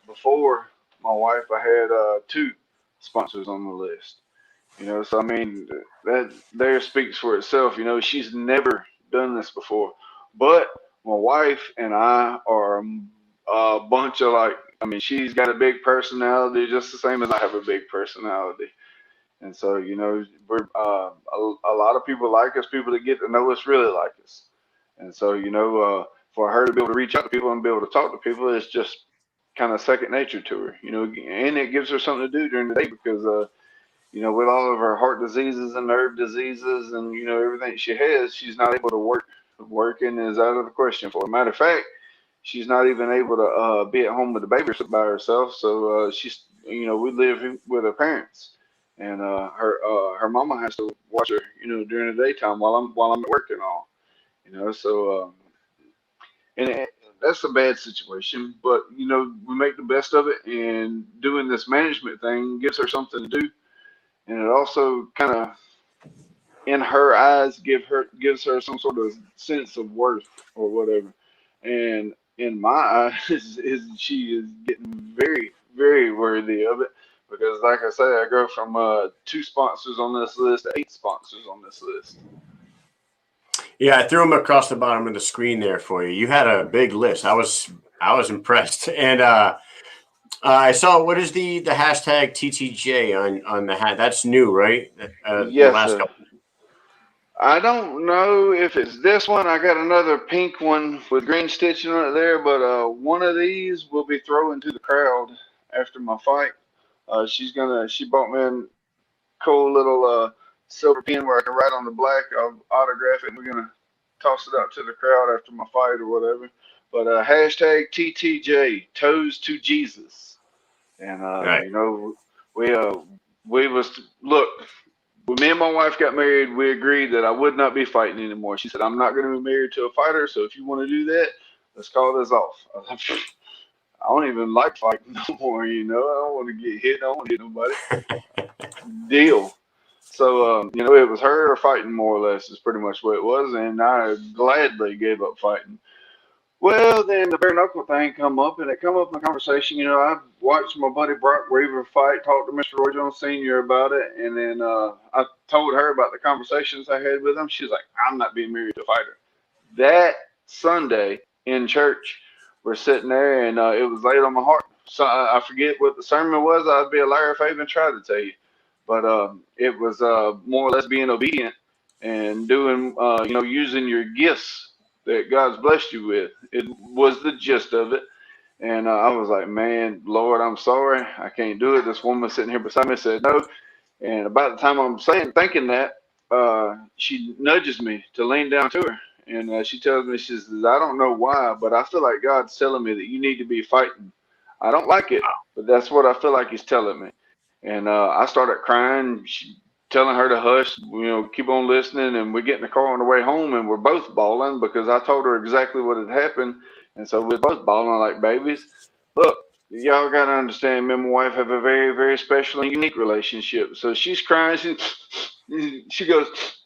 Speaker 7: before my wife, I had 2 sponsors on the list. So I mean, that there speaks for itself. She's never done this before. But my wife and I are a bunch of she's got a big personality just the same as I have a big personality. And so, we're a lot of people like us. People that get to know us really like us. And so, for her to be able to reach out to people and be able to talk to people, it's just kind of second nature to her, and it gives her something to do during the day because, with all of her heart diseases and nerve diseases and, everything she has, she's not able to work. Working is out of the question for her. Matter of fact, she's not even able to be at home with the baby by herself. So she's, we live with her parents. And her mama has to watch her, during the daytime while I'm at work and all, So and that's a bad situation. But you know, we make the best of it, and doing this management thing gives her something to do, and it also kind of, in her eyes, gives her some sort of sense of worth or whatever. And in my eyes, she is getting very, very worthy of it because, like I say, I go from 2 sponsors on this list to 8 sponsors on this list.
Speaker 1: Yeah, I threw them across the bottom of the screen there for you. You had a big list. I was impressed, and I saw, what is the hashtag TTJ on the hat? That's new, right? The
Speaker 7: Yes,
Speaker 1: last
Speaker 7: sir.
Speaker 1: couple.
Speaker 7: I don't know if it's this one. I got another pink one with green stitching on it there, but one of these will be thrown to the crowd after my fight. She bought me a cool little silver pen where I can write on the black. I'll autograph it, and we're gonna toss it out to the crowd after my fight or whatever. But hashtag TTJ, toes to Jesus. And
Speaker 1: Right.
Speaker 7: you know, we was look. When me and my wife got married, we agreed that I would not be fighting anymore. She said, "I'm not going to be married to a fighter, so if you want to do that, let's call this off." I don't even like fighting no more. You know, I don't want to get hit. I don't want to hit nobody. Deal. So, you know, it was her or fighting, more or less, is pretty much what it was, and I gladly gave up fighting. Well, then the bare knuckle thing come up, and it come up in the conversation. You know, I watched my buddy Brock Weaver fight, talked to Mr. Roy Jones Sr. about it, and then I told her about the conversations I had with him. She was like, "I'm not being married to a fighter." That Sunday in church, we're sitting there, and it was laid on my heart. So I forget what the sermon was. I'd be a liar if I even tried to tell you, but it was more or less being obedient and doing, you know, using your gifts that God's blessed you with. It was the gist of it. And I was like, man, Lord, I'm sorry. I can't do it. This woman sitting here beside me said no. And about the time I'm thinking that, she nudges me to lean down to her. And she tells me, she says, "I don't know why, but I feel like God's telling me that you need to be fighting. I don't like it, but that's what I feel like He's telling me." And I started crying. Telling her to hush, you know, keep on listening, and we get in the car on the way home, and we're both bawling because I told her exactly what had happened, and so we're both bawling like babies. Look, y'all got to understand, me and my wife have a very, very special and unique relationship. So she's crying. She goes,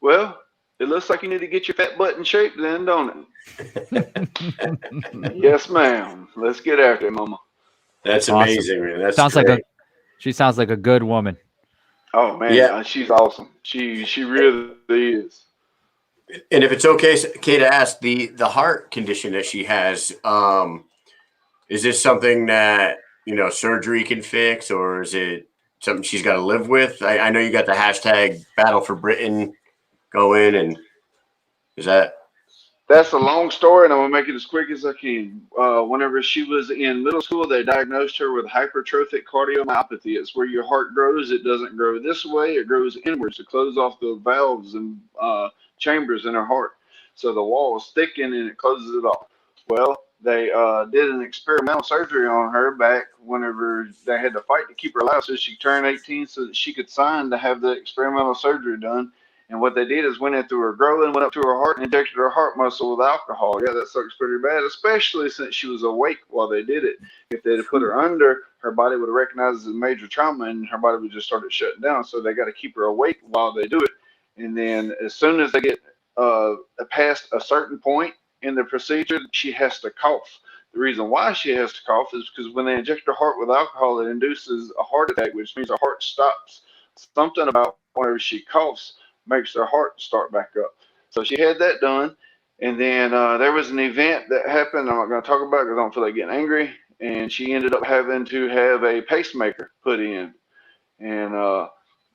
Speaker 7: "Well, it looks like you need to get your fat butt in shape then, don't it?" "Yes, ma'am. Let's get after it, Mama."
Speaker 1: That's
Speaker 2: Awesome.
Speaker 1: amazing, man. That's
Speaker 2: Sounds
Speaker 1: great.
Speaker 2: like she sounds like a good woman.
Speaker 7: Oh man,
Speaker 1: Yeah.
Speaker 7: she's awesome. She really is.
Speaker 1: And if it's okay to ask, the heart condition that she has, is this something that, you know, surgery can fix, or is it something she's got to live with? I know you got the hashtag Battle for Britain going, and is that?
Speaker 7: That's a long story, and I'm gonna make it as quick as I can. Whenever she was in middle school, they diagnosed her with hypertrophic cardiomyopathy. It's where your heart grows. It doesn't grow this way; it grows inwards to close off the valves and chambers in her heart. So the wall is thickened and it closes it off. Well, they did an experimental surgery on her back whenever they had to fight to keep her alive, so she turned 18, so that she could sign to have the experimental surgery done. And what they did is went in through her ghrelin, went up to her heart, and injected her heart muscle with alcohol. Yeah, that sucks pretty bad, especially since she was awake while they did it. If they'd have put her under, her body would have recognized it as a major trauma, and her body would just started shutting down. So they got to keep her awake while they do it. And then as soon as they get past a certain point in the procedure, she has to cough. The reason why she has to cough is because when they inject her heart with alcohol, it induces a heart attack, which means her heart stops. Something about whenever she coughs makes her heart start back up. So she had that done. And then there was an event that happened I'm not going to talk about because I don't feel like getting angry. And she ended up having to have a pacemaker put in. And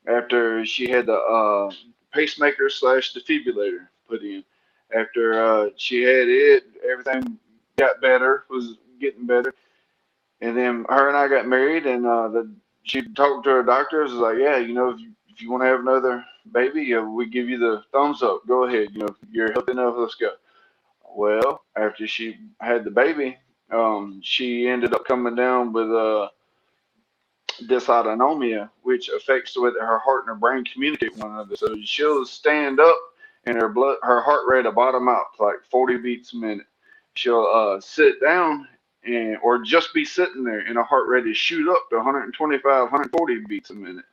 Speaker 7: after she had the pacemaker slash defibrillator put in, after she had it, everything got better, was getting better. And then her and I got married, and she talked to her doctors. Was like, "Yeah, you know, if you want to have another baby, we give you the thumbs up. Go ahead. You know, you're healthy enough. Let's go." Well, after she had the baby, she ended up coming down with dysautonomia, which affects the way that her heart and her brain communicate with one another. So she'll stand up and her heart rate will bottom out to like 40 beats a minute. She'll sit down or just be sitting there, and her heart rate is shoot up to 125, 140 beats a minute,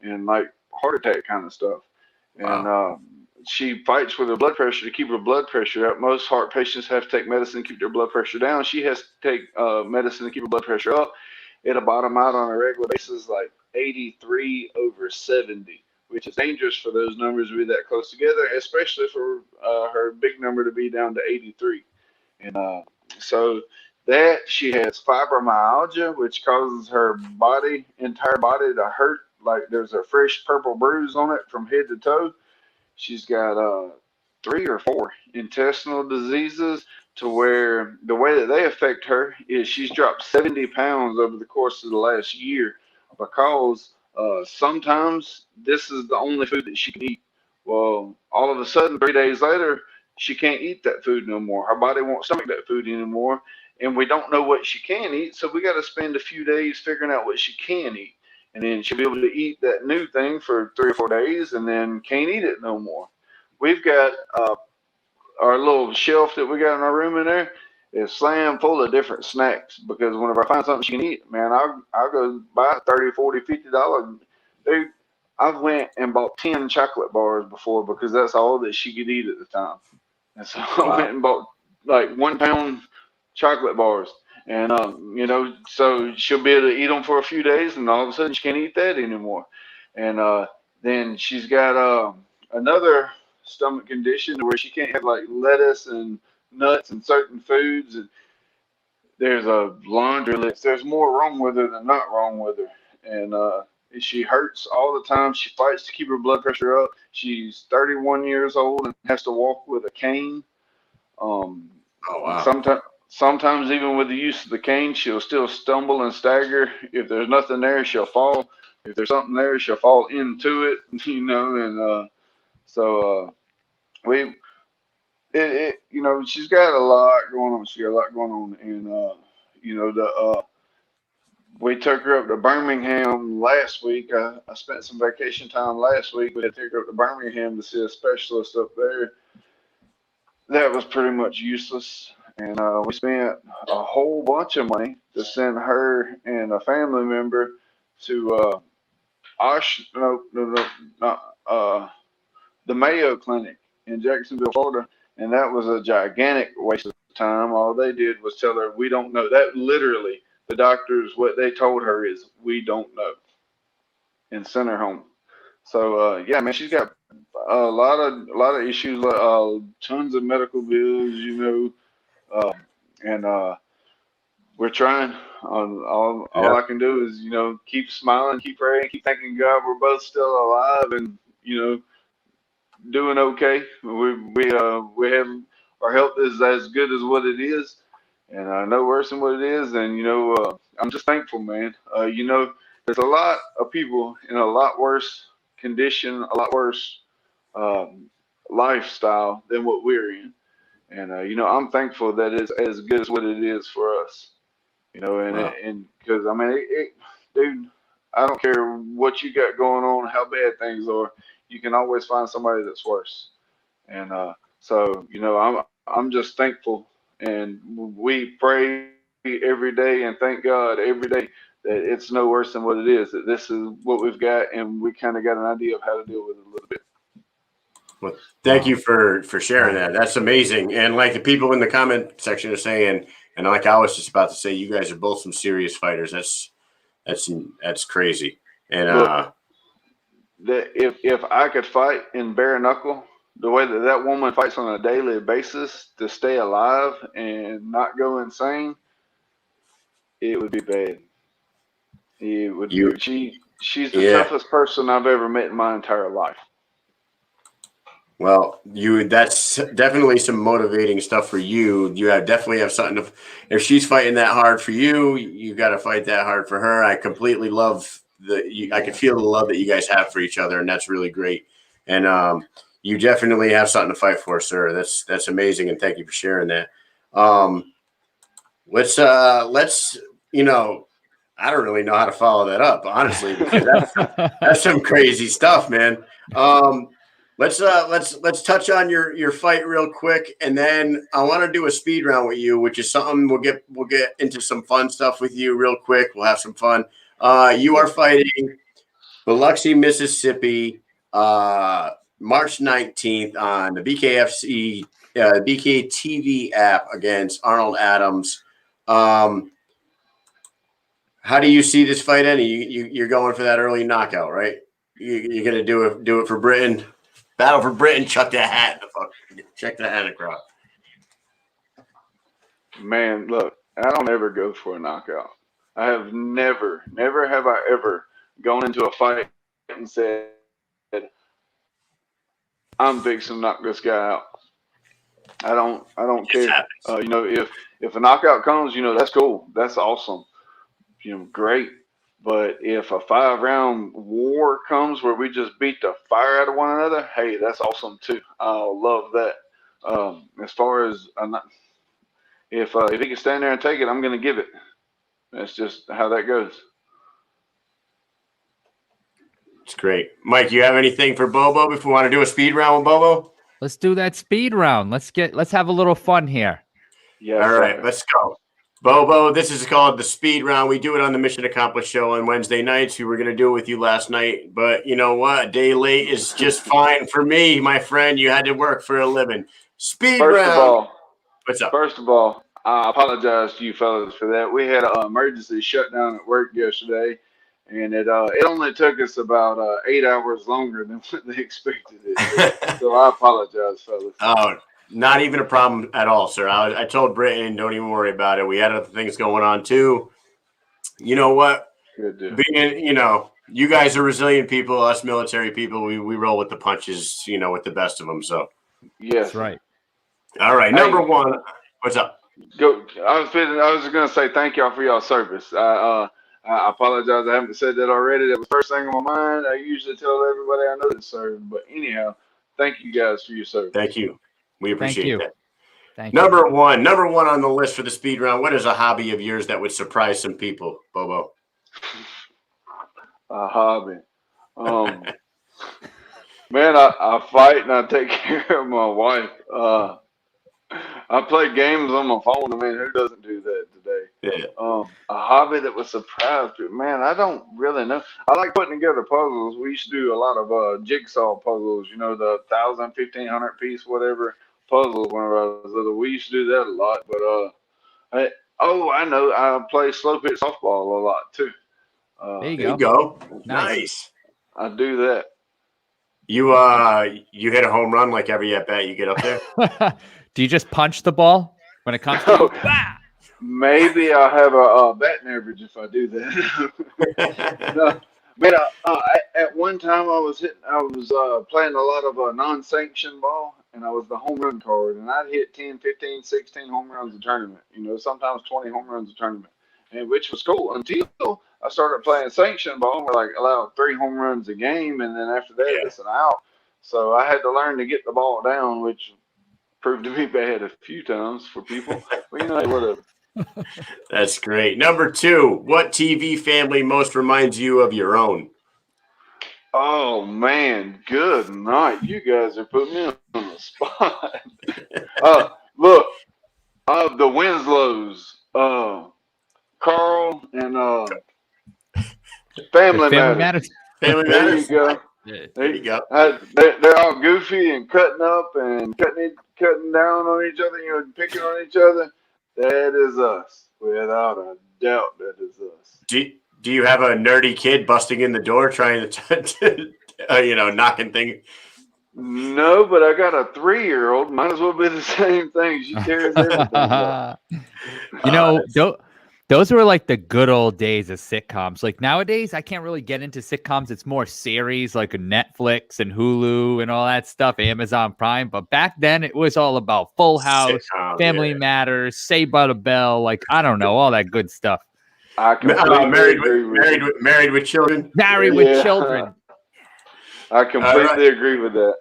Speaker 7: and like heart attack kind of stuff. And she fights with her blood pressure to keep her blood pressure up. Most heart patients have to take medicine to keep their blood pressure down. She has to take medicine to keep her blood pressure up. It'll bottom out on a regular basis like 83/70, which is dangerous for those numbers to be that close together, especially for her big number to be down to 83. And so that she has fibromyalgia, which causes her entire body to hurt. Like there's a fresh purple bruise on it from head to toe. She's got 3 or 4 intestinal diseases, to where the way that they affect her is she's dropped 70 pounds over the course of the last year, because sometimes this is the only food that she can eat. Well, all of a sudden, 3 days later, she can't eat that food no more. Her body won't stomach that food anymore, and we don't know what she can eat, so we got to spend a few days figuring out what she can eat. And then she'll be able to eat that new thing for 3 or 4 days, and then can't eat it no more. We've got our little shelf that we got in our room in there is slammed full of different snacks, because whenever I find something she can eat, man, I'll go buy $30, $40, $50. Dude, I've went and bought 10 chocolate bars before, because that's all that she could eat at the time. And so I went and bought like 1 pound chocolate bars. And, so she'll be able to eat them for a few days, and all of a sudden she can't eat that anymore. And then she's got another stomach condition where she can't have like lettuce and nuts and certain foods. And there's a laundry list. There's more wrong with her than not wrong with her. And she hurts all the time. She fights to keep her blood pressure up. She's 31 years old and has to walk with a cane. Sometimes even with the use of the cane, she'll still stumble and stagger. If there's nothing there, she'll fall. If there's something there, she'll fall into it, and she's got a lot going on. She got a lot going on, and we took her up to Birmingham last week. I spent some vacation time last week. We had to take her up to Birmingham to see a specialist up there. That was pretty much useless. And we spent a whole bunch of money to send her and a family member to the Mayo Clinic in Jacksonville, Florida. And that was a gigantic waste of time. All they did was tell her, we don't know. That literally, the doctors, what they told her is, we don't know, and sent her home. So yeah, man, she's got a lot of issues, tons of medical bills, and we're trying. All I can do is, keep smiling, keep praying, keep thanking God we're both still alive, and doing okay. We have, our health is as good as what it is, and no worse than what it is. And I'm just thankful, man. There's a lot of people in a lot worse condition, a lot worse lifestyle than what we're in. And I'm thankful that it's as good as what it is for us. And because dude, I don't care what you got going on, how bad things are, you can always find somebody that's worse. And so I'm just thankful, and we pray every day and thank God every day that it's no worse than what it is. That this is what we've got, and we kind of got an idea of how to deal with it a little bit.
Speaker 1: Well, thank you for sharing that. That's amazing. And like the people in the comment section are saying, and like I was just about to say, you guys are both some serious fighters. That's crazy. And
Speaker 7: if I could fight in bare knuckle the way that woman fights on a daily basis to stay alive and not go insane, it would be bad. It would. She's the toughest person I've ever met in my entire life.
Speaker 1: Well, that's definitely some motivating stuff for you. You definitely have something if she's fighting that hard for you, you got to fight that hard for her. I completely love I can feel the love that you guys have for each other, and that's really great. And you definitely have something to fight for, sir. That's amazing, and thank you for sharing that. Let's I don't really know how to follow that up, honestly, because that's some crazy stuff, man. Let's touch on your fight real quick, and then I want to do a speed round with you, which is something we'll get into some fun stuff with you real quick. We'll have some fun. You are fighting Biloxi, Mississippi, March 19th on the BKFC BKTV app against Arnold Adams. How do you see this fight ending? You're going for that early knockout, right? You're gonna do it for Britain. Battle for Britain. Chuck that hat. Check that hat across.
Speaker 7: Man, look, I don't ever go for a knockout. I have never have I ever gone into a fight and said, I'm fixing to knock this guy out. I don't care. If a knockout comes, that's cool. That's awesome. Great. But if a 5-round war comes where we just beat the fire out of one another, hey, that's awesome too. I'll love that. As far as if he can stand there and take it, I'm going to give it. That's just how that goes.
Speaker 1: It's great. Mike, you have anything for Bobo before we want to do a speed round with Bobo?
Speaker 2: Let's do that speed round. Let's have a little fun here.
Speaker 7: Yeah.
Speaker 1: All right, let's go. Bobo, this is called the speed round. We do it on the Mission Accomplished show on Wednesday nights. We were going to do it with you last night, but you know what? A day late is just fine for me, my friend. You had to work for a living. Speed round.
Speaker 7: First of all,
Speaker 1: what's up?
Speaker 7: First of all, I apologize to you fellas for that. We had an emergency shutdown at work yesterday, and it only took us about 8 hours longer than what they expected it. So I apologize, fellas.
Speaker 1: Oh, not even a problem at all, sir. I told Britain, don't even worry about it. We had other things going on too. You know what?
Speaker 7: Good deal.
Speaker 1: You guys are resilient people. Us military people, we roll with the punches. With the best of them. So,
Speaker 7: yes,
Speaker 2: that's right.
Speaker 1: All right, number one. What's up?
Speaker 7: Go. I was going to say thank y'all for y'all service. I apologize. I haven't said that already. That was the first thing on my mind. I usually tell everybody I know that served, but anyhow, thank you guys for your service.
Speaker 1: Thank you. We appreciate that.
Speaker 2: Thank you.
Speaker 1: Number one on the list for the speed round. What is a hobby of yours that would surprise some people, Bobo?
Speaker 7: A hobby. Man, I fight and I take care of my wife. I play games on my phone. I mean, who doesn't do that today?
Speaker 1: Yeah.
Speaker 7: A hobby that would surprise people. Man, I don't really know. I like putting together puzzles. We used to do a lot of jigsaw puzzles, the 1,000, 1,500 piece, whatever puzzles whenever I was little. We used to do that a lot. But I know. I play slow pitch softball a lot too.
Speaker 2: There you
Speaker 1: There you go. Nice.
Speaker 7: I do that.
Speaker 1: You hit a home run like every at bat you get up there.
Speaker 2: Do you just punch the ball when it comes to
Speaker 7: Maybe I'll have a batting average if I do that. No, but at one time I was playing a lot of non-sanctioned ball, and I was the home run card, and I'd hit 10, 15, 16 home runs a tournament. Sometimes 20 home runs a tournament, and which was cool until I started playing sanctioned ball, where allowed 3 home runs a game, and then after that it's an out. So I had to learn to get the ball down, which proved to be bad a few times for people. But whatever.
Speaker 1: That's great. Number 2, what TV family most reminds you of your own?
Speaker 7: Oh man, good night. You guys are putting me on the spot. Look, the Winslows, Carl and Family Matters.
Speaker 1: Family
Speaker 7: There
Speaker 1: Matters.
Speaker 7: you go.
Speaker 1: There you go.
Speaker 7: They're all goofy and cutting up and cutting down on each other, picking on each other. That is us. Without a doubt, that is us.
Speaker 1: Do you have a nerdy kid busting in the door trying to knocking things?
Speaker 7: No, but I got a 3-year-old. Might as well be the same thing. She tears everything up.
Speaker 2: Those were like the good old days of sitcoms. Like nowadays, I can't really get into sitcoms. It's more series like Netflix and Hulu and all that stuff, Amazon Prime. But back then, it was all about Full House, Family Matters, Saved by the Bell. Like, I don't know, all that good stuff.
Speaker 1: Married with Children.
Speaker 2: Married with Children.
Speaker 7: I completely agree with that.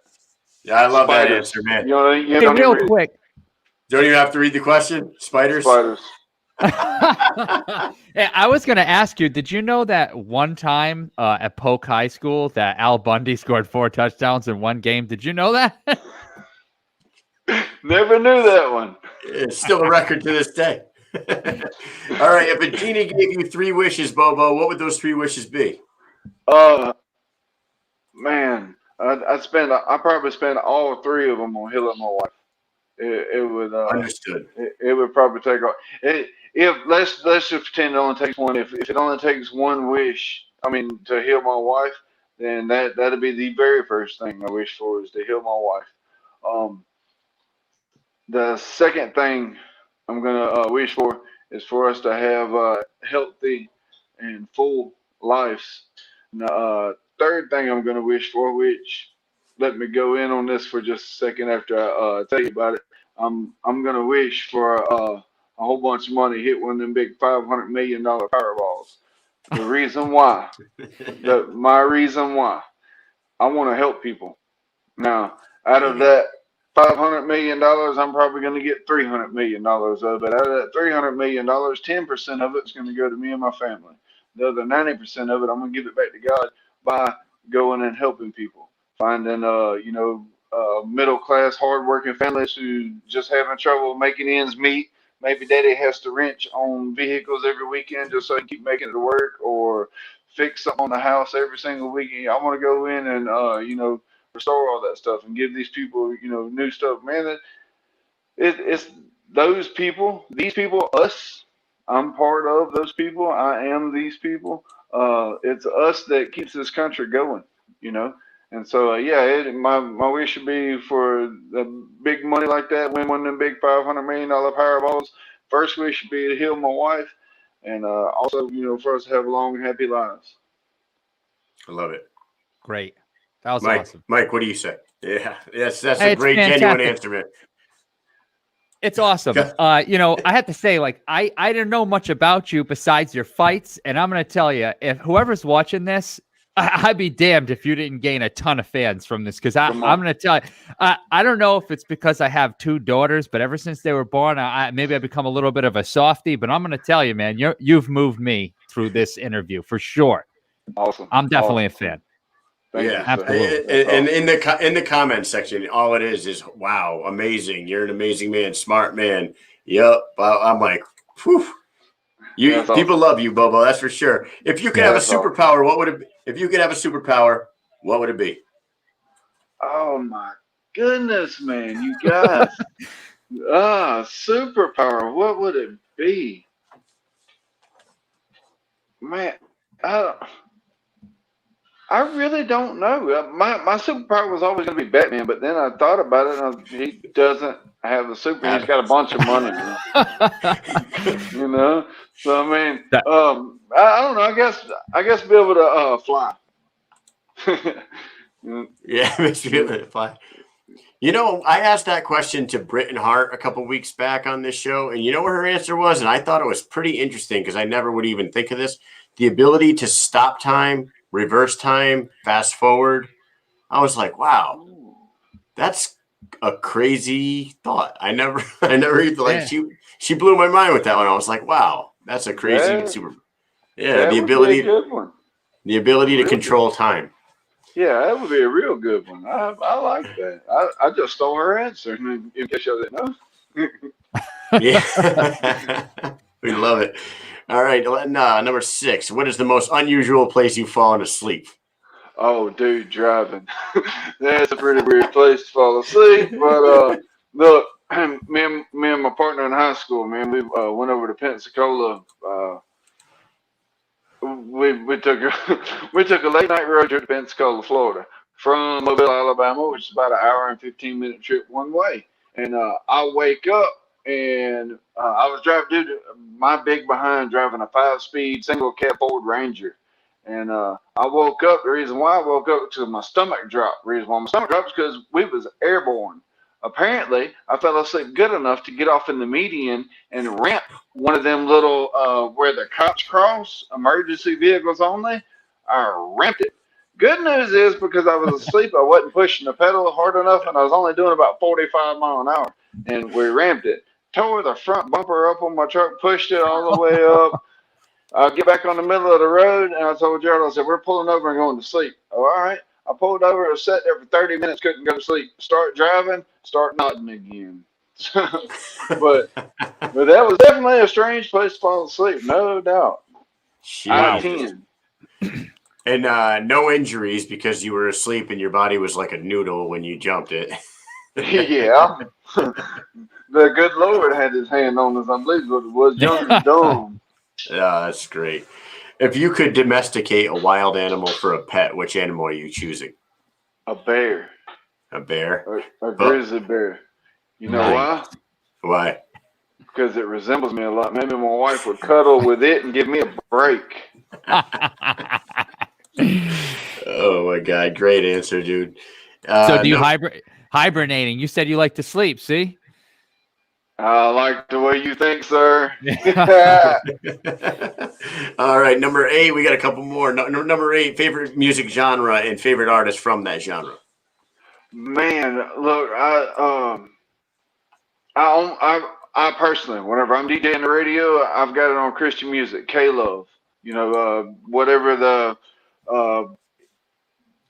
Speaker 1: Yeah, I love that answer, man.
Speaker 2: Hey, real quick.
Speaker 1: Don't even have to read the question. Spiders.
Speaker 2: Yeah, I was going to ask you, did you know that one time at Polk High School that Al Bundy scored 4 touchdowns in one game? Did you know that?
Speaker 7: Never knew that one.
Speaker 1: It's still a record to this day. All right. If a genie gave you 3 wishes, Bobo, what would those 3 wishes be?
Speaker 7: Man, I probably spend all 3 of them on healing my wife. It would
Speaker 1: Understood.
Speaker 7: it would probably take off. If let's just pretend it only takes one. If it only takes one wish, I mean, to heal my wife, then that'd be the very first thing I wish for is to heal my wife. The second thing I'm gonna wish for is for us to have healthy and full lives. And the third thing I'm gonna wish for, which let me go in on this for just a second after I tell you about it. I'm gonna wish for a whole bunch of money, hit one of them big $500 million Powerballs. The reason why, my reason why, I want to help people. Now, out of that $500 million, I'm probably going to get $300 million of it. Out of that $300 million, 10% of it's going to go to me and my family. The other 90% of it, I'm going to give it back to God by going and helping people, finding middle class, hardworking families who just having trouble making ends meet. Maybe daddy has to wrench on vehicles every weekend just so he can keep making it to work, or fix something on the house every single weekend. I want to go in and restore all that stuff and give these people new stuff. Man, it's those people, these people, us. I'm part of those people. I am these people. It's us that keeps this country going, And so, my wish would be for the big money like that, win one of them big $500 million Powerballs. First wish would be to heal my wife, and also, for us to have long, happy lives.
Speaker 1: I love it.
Speaker 2: Great. That was
Speaker 1: Mike,
Speaker 2: awesome.
Speaker 1: Mike, what do you say? Yeah, that's
Speaker 2: Hey,
Speaker 1: a great,
Speaker 2: fantastic.
Speaker 1: genuine answer, man.
Speaker 2: It's awesome. I have to say, I didn't know much about you besides your fights, and I'm going to tell you, if whoever's watching this, I'd be damned if you didn't gain a ton of fans from this, because I'm going to tell you, I don't know if it's because I have 2 daughters, but ever since they were born, maybe I become a little bit of a softie, but I'm going to tell you, man, you've moved me through this interview for sure.
Speaker 7: Awesome.
Speaker 2: I'm definitely a fan.
Speaker 7: Thank you,
Speaker 2: absolutely.
Speaker 1: And in the comment section, all it is wow, amazing. You're an amazing man, smart man. Yep. I'm like, whew. People love you, Bobo. That's for sure. If you could have a superpower, what would it be? If you could have a superpower, what would it be?
Speaker 7: Oh my goodness, man, you guys. Superpower, what would it be? Man, I really don't know. My superpower was always going to be Batman, but then I thought about it, and he doesn't have a super. He's got a bunch of money, So I mean, I don't know. I guess be able to fly.
Speaker 1: Yeah, makes me able to fly. I asked that question to Britton Hart a couple weeks back on this show, and you know what her answer was? And I thought it was pretty interesting because I never would even think of this. The ability to stop time, reverse time, fast forward. I was like, wow, that's a crazy thought. I never even she blew my mind with that one. I was like, wow, that's a crazy super. Yeah, the ability,
Speaker 7: a good one.
Speaker 1: The ability to control time.
Speaker 7: Yeah, that would be a real good one. I like that. I just stole her answer, in case you didn't know.
Speaker 1: Yeah, we love it. All right, number 6. What is the most unusual place you've fallen asleep?
Speaker 7: Oh, dude, driving. That's a pretty weird place to fall asleep. But look, me and my partner in high school, man, we went over to Pensacola. We took a late night road trip to Pensacola, Florida, from Mobile, Alabama, which is about an hour and 15-minute trip one way. And I wake up and I was driving, dude, my big behind driving a 5-speed single cab Ford Ranger. And I woke up. The reason why I woke up to my stomach dropped. The reason why my stomach dropped is because we was airborne. Apparently, I fell asleep good enough to get off in the median and ramp one of them little where the cops cross, emergency vehicles only. I ramped it. Good news is because I was asleep, I wasn't pushing the pedal hard enough, and I was only doing about 45 miles an hour, and we ramped it. tore the front bumper up on my truck, pushed it all the way up. I get back on the middle of the road, and I told Gerald, I said, we're pulling over and going to sleep. Oh, all right. I pulled over and sat there for 30 minutes, couldn't go to sleep. Start driving, start nodding again. but that was definitely a strange place to fall asleep, no doubt. Out of 10.
Speaker 1: And no injuries because you were asleep and your body was like a noodle when you jumped it.
Speaker 7: Yeah. The good Lord had his hand on us, I believe what it was. Young and dumb.
Speaker 1: Yeah, that's great. If you could domesticate a wild animal for a pet, which animal are you choosing?
Speaker 7: A bear.
Speaker 1: A bear?
Speaker 7: A grizzly bear. You know why?
Speaker 1: Why?
Speaker 7: Because it resembles me a lot. Maybe my wife would cuddle with it and give me a break.
Speaker 1: Oh my God. Great answer, dude.
Speaker 2: So do you hibernating? You said you like to sleep, see?
Speaker 7: I like the way you think, sir.
Speaker 1: All right, number 8. We got a couple more. Number 8, favorite music genre and favorite artist from that genre.
Speaker 7: Man, look, I personally, whenever I'm DJing the radio, I've got it on Christian music, K-Love. You know, whatever the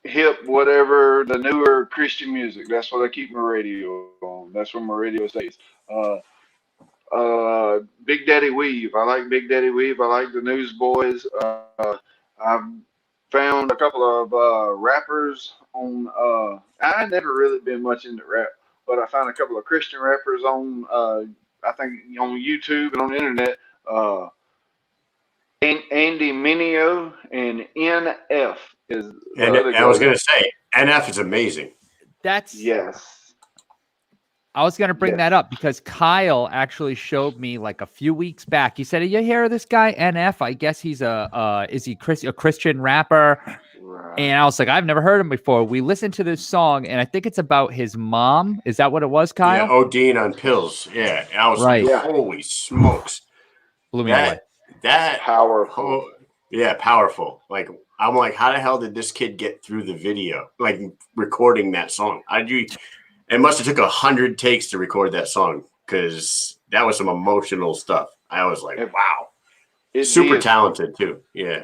Speaker 7: hip, whatever the newer Christian music. That's what I keep my radio on. That's where my radio stays. Big Daddy Weave. I like Big Daddy Weave. I like the Newsboys. I've found a couple of rappers on. I never really been much into rap, but I found a couple of Christian rappers on. I think on YouTube and on the internet. Andy Mineo and NF is.
Speaker 1: And I was going to say, NF is amazing.
Speaker 7: Yes.
Speaker 2: I was going to bring that up because Kyle actually showed me like a few weeks back. He said, "You hear of this guy NF? I guess he's a Christian rapper." Right. And I was like, "I've never heard him before." We listened to this song, and I think it's about his mom. Is that what it was, Kyle?
Speaker 1: Yeah, ODing on pills. Yeah, I was like, "Holy smokes!"
Speaker 2: Blew me away.
Speaker 1: That
Speaker 7: powerful.
Speaker 1: Powerful. Like, I'm like, how the hell did this kid get through the video? Like recording that song? It must have took 100 takes to record that song because that was some emotional stuff. I was like, wow. Super talented too. Yeah.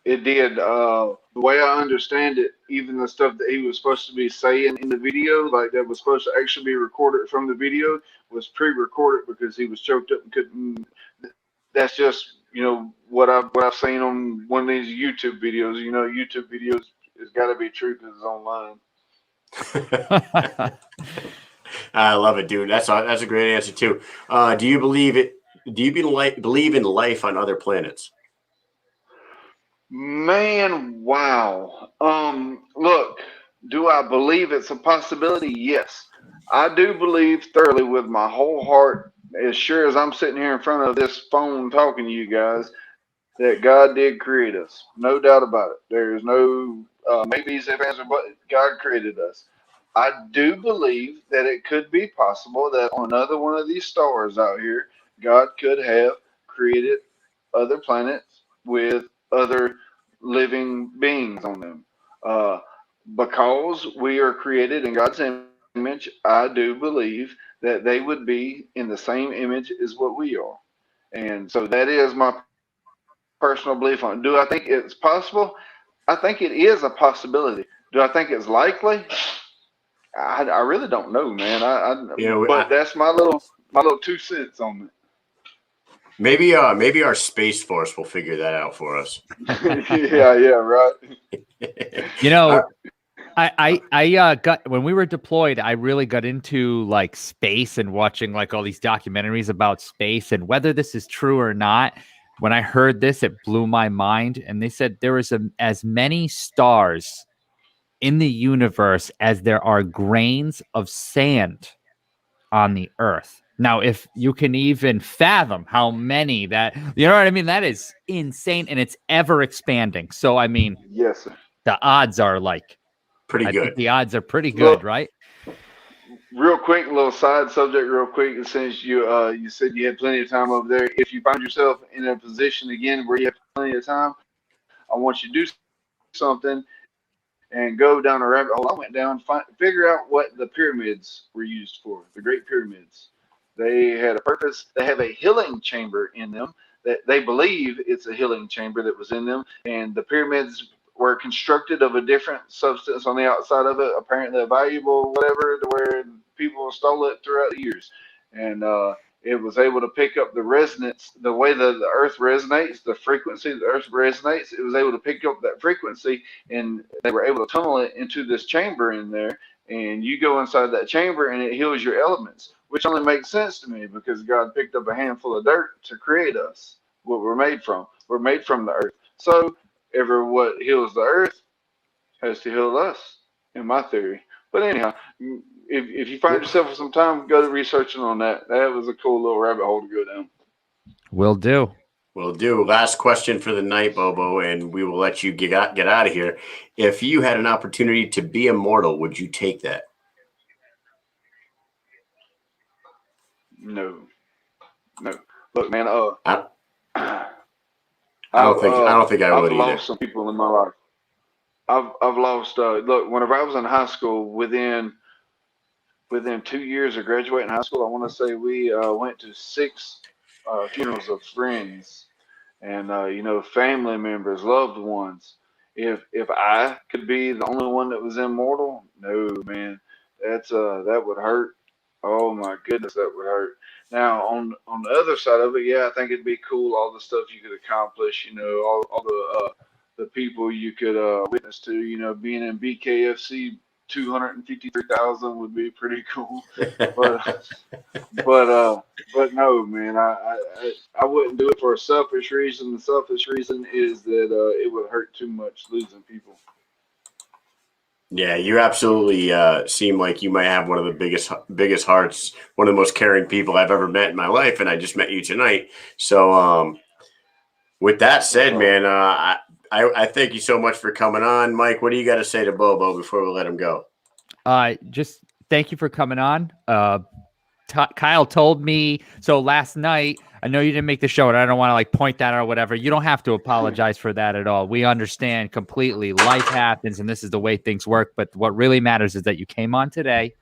Speaker 7: It did. The way I understand it, even the stuff that he was supposed to be saying in the video, like that was supposed to actually be recorded from the video, was pre-recorded because he was choked up and couldn't. That's just, what I've seen on one of these YouTube videos. YouTube videos, it's got to be true because it's online.
Speaker 1: I love it, dude. That's a great answer too. Do you believe it? Do you believe in life on other planets?
Speaker 7: Man, wow. Look, do I believe it's a possibility? Yes. I do believe thoroughly with my whole heart, as sure as I'm sitting here in front of this phone talking to you guys, that God did create us. No doubt about it. There's no maybes, ifs, ands, but God created us. I do believe that it could be possible that on another one of these stars out here, God could have created other planets with other living beings on them. Because we are created in God's image, I do believe that they would be in the same image as what we are. And so that is my personal belief on it. Do I think it's possible? I think it is a possibility. Do I think it's likely? I really don't know, man. But that's my little 2 cents on it.
Speaker 1: Maybe our Space Force will figure that out for us.
Speaker 7: yeah, right.
Speaker 2: I got when we were deployed, I really got into like space and watching like all these documentaries about space and whether this is true or not. When I heard this, it blew my mind. And they said there is as many stars in the universe as there are grains of sand on the earth. Now, if you can even fathom how many that, you know what I mean? That is insane. And it's ever expanding. So, I mean,
Speaker 7: yes, sir.
Speaker 2: The odds are like
Speaker 1: pretty good.
Speaker 2: I think the odds are pretty good, right?
Speaker 7: Real quick, little side subject, real quick. Since you said you had plenty of time over there, if you find yourself in a position again where you have plenty of time, I want you to do something and go down a rabbit hole. I went down, figure out what the pyramids were used for, the Great Pyramids. They had a purpose. They have a healing chamber in them that they believe it's a healing chamber that was in them. And the pyramids were constructed of a different substance on the outside of it, apparently a valuable whatever, to where people stole it throughout the years. And it was able to pick up the resonance, the way the earth resonates, the frequency the earth resonates. It was able to pick up that frequency, and they were able to tunnel it into this chamber in there. And you go inside that chamber, and it heals your elements, which only makes sense to me because God picked up a handful of dirt to create us, what we're made from. We're made from the earth. So, what heals the earth has to heal us, in my theory. But anyhow, if you find yourself with some time, go to researching on that. That was a cool little rabbit hole to go down.
Speaker 2: Will do.
Speaker 1: Will do. Last question for the night, Bobo, and we will let you get out of here. If you had an opportunity to be immortal, would you take that?
Speaker 7: No. Look, man.
Speaker 1: I don't think I would
Speaker 7: I've
Speaker 1: either.
Speaker 7: lost some people in my life. I've lost. Look, whenever I was in high school, within 2 years of graduating high school, I want to say we went to 6 funerals of friends and family members, loved ones. If I could be the only one that was immortal, no, man, that would hurt. Oh my goodness, that would hurt. Now on the other side of it, yeah, I think it'd be cool, all the stuff you could accomplish, all the people you could witness to, being in BKFC 253,000 would be pretty cool. But no, man, I wouldn't do it for a selfish reason. The selfish reason is that it would hurt too much losing people.
Speaker 1: Yeah, you absolutely seem like you might have one of the biggest hearts, one of the most caring people I've ever met in my life, and I just met you tonight. So, with that said, man, I thank you so much for coming on, Mike. What do you got to say to Bobo before we let him go?
Speaker 2: Just thank you for coming on. Kyle told me so last night. I know you didn't make the show, and I don't want to point that out or whatever. You don't have to apologize for that at all. We understand completely. Life happens, and this is the way things work. But what really matters is that you came on today.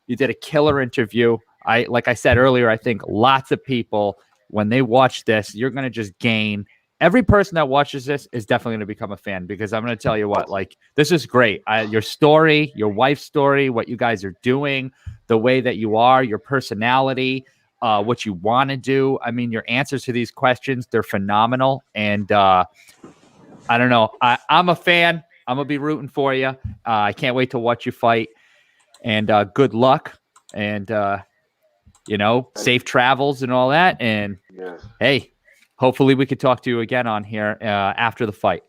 Speaker 2: You did a killer interview. Like I said earlier, I think lots of people, when they watch this, you're going to just gain. Every person that watches this is definitely going to become a fan, because I'm going to tell you what, this is great. Your story, your wife's story, what you guys are doing, the way that you are, your personality, what you want to do. I mean, your answers to these questions, they're phenomenal. And I don't know. I'm a fan. I'm going to be rooting for you. I can't wait to watch you fight. And good luck. And, safe travels and all that. And, hey, hopefully we could talk to you again on here after the fight.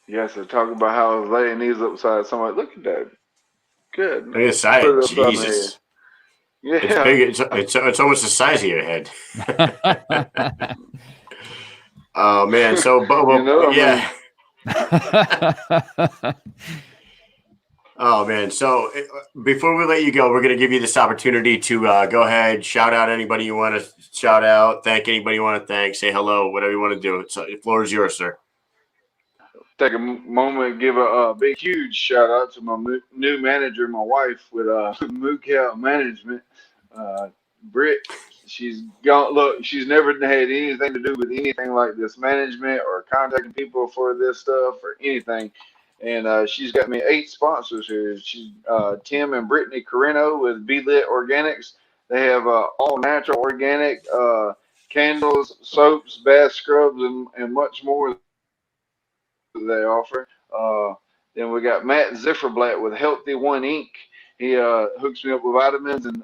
Speaker 7: Yes, so talk about how I was laying these upside. Somebody, look at that. Good.
Speaker 1: Look at the size. Jesus.
Speaker 7: Yeah.
Speaker 1: It's big. It's almost the size of your head. Oh, man. So, Bobo, yeah. Oh, man. So before we let you go, we're going to give you this opportunity to go ahead, shout out anybody you want to shout out, thank anybody you want to thank, say hello, whatever you want to do. So the floor is yours, sir.
Speaker 7: Take a moment and give a big, huge shout out to my new manager, my wife with Muay Management, Britt. She's gone. Look, she's never had anything to do with anything like this management or contacting people for this stuff or anything. And she's got me 8 sponsors here. She's Tim and Brittany Carino with Be Lit Organics. They have all natural organic candles, soaps, bath scrubs, and much more they offer. Then we got Matt Zifferblatt with Healthy One Inc. He hooks me up with vitamins and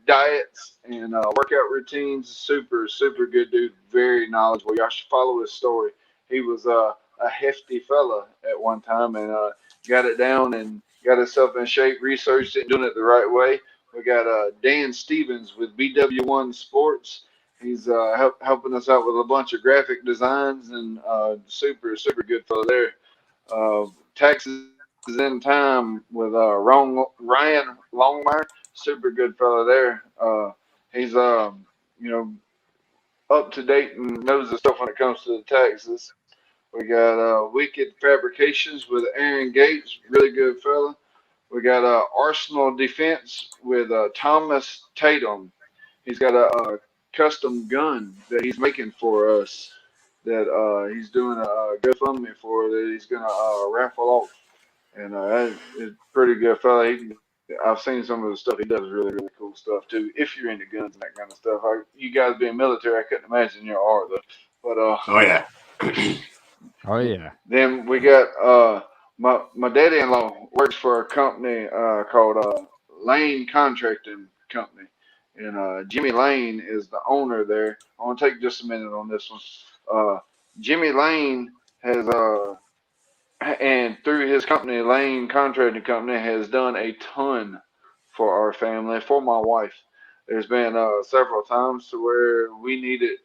Speaker 7: diets and workout routines. Super, super good dude. Very knowledgeable. Y'all should follow his story. He was a hefty fella at one time and got it down and got himself in shape, researched it, doing it the right way. We got Dan Stevens with BW1 Sports. He's helping us out with a bunch of graphic designs and super, super good fellow there. Taxes in Time with Ryan Longmire. Super good fellow there. He's up to date and knows the stuff when it comes to the taxes. We got Wicked Fabrications with Aaron Gates, really good fella. We got Arsenal Defense with Thomas Tatum. he's got a custom gun that he's making for us. That he's doing a GoFundMe for that he's gonna raffle off, and it's pretty good fella. I've seen some of the stuff he does. Really, really cool stuff too. If you're into guns and that kind of stuff, you guys being military, I couldn't imagine you are though. But
Speaker 1: Oh yeah.
Speaker 2: Oh yeah.
Speaker 7: then we got my daddy-in-law works for a company called Lane Contracting Company, and Jimmy Lane is the owner there. I want to take just a minute on this one. Jimmy Lane has and through his company, Lane Contracting Company, has done a ton for our family, for my wife. There's been several times to where we needed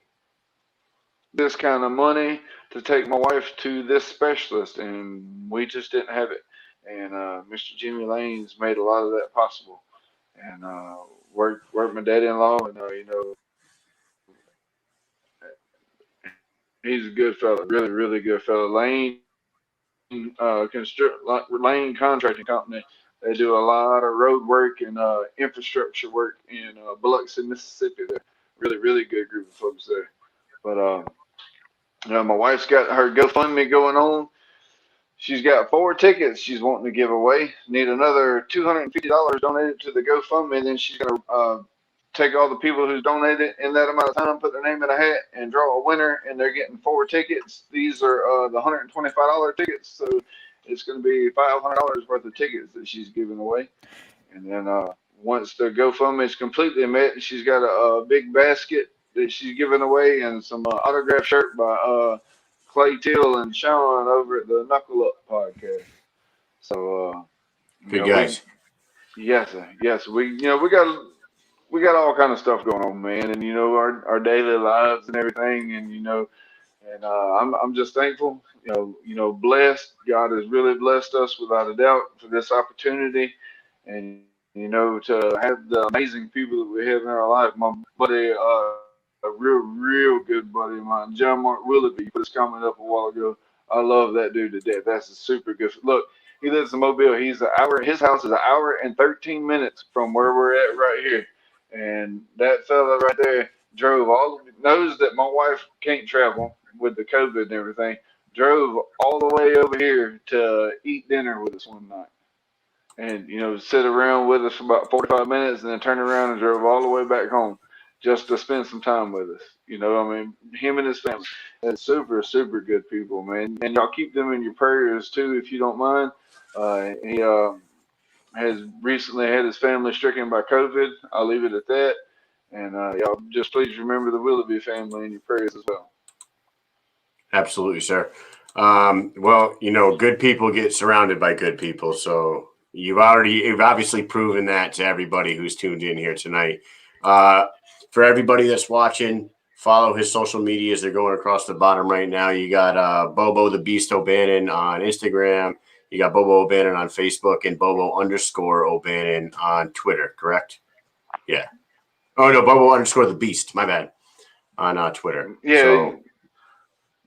Speaker 7: this kind of money to take my wife to this specialist, and we just didn't have it. And Mr. Jimmy Lane's made a lot of that possible. And worked my daddy-in-law, and he's a good fella, really, really good fella. Lane Contracting Company. They do a lot of road work and infrastructure work in Biloxi, Mississippi. They're really, really good group of folks there. But my wife's got her GoFundMe going on. She's got 4 tickets she's wanting to give away. Need another $250 donated to the GoFundMe. Then she's gonna take all the people who's donated in that amount of time, put their name in a hat, and draw a winner. And they're getting 4 tickets. These are the $125 tickets, so it's going to be $500 worth of tickets that she's giving away. And then once the GoFundMe is completely met, she's got a big basket that she's giving away and some autographed shirt by Clay Till and Sean over at the Knuckle Up podcast. So
Speaker 1: Good guys.
Speaker 7: Yes, yes. We got all kind of stuff going on, man, and our daily lives and everything, and I'm just thankful, blessed. God has really blessed us without a doubt for this opportunity, and to have the amazing people that we have in our life. My buddy, a real good buddy of mine, John Mark Willoughby, put his comment up a while ago. I love that dude to death. That's a super good look. He lives in Mobile. He's an hour. His house is an hour and 13 minutes from where we're at right here. And that fella right there knows that my wife can't travel with the COVID and everything, drove all the way over here to eat dinner with us one night. And, sit around with us for about 45 minutes and then turn around and drove all the way back home just to spend some time with us. Him and his family. That's super, super good people, man. And y'all keep them in your prayers too, if you don't mind. He has recently had his family stricken by COVID. I'll leave it at that. And y'all just please remember the Willoughby family in your prayers as well.
Speaker 1: Absolutely, sir. Well, good people get surrounded by good people. So you've obviously proven that to everybody who's tuned in here tonight. For everybody that's watching, follow his social medias. They're going across the bottom right now. You got Bobo the Beast O'Bannon on Instagram. You got Bobo O'Bannon on Facebook and Bobo_O'Bannon on Twitter, correct? Yeah. Oh, no, Bobo_ the Beast. My bad. On Twitter.
Speaker 7: Yeah.
Speaker 1: So,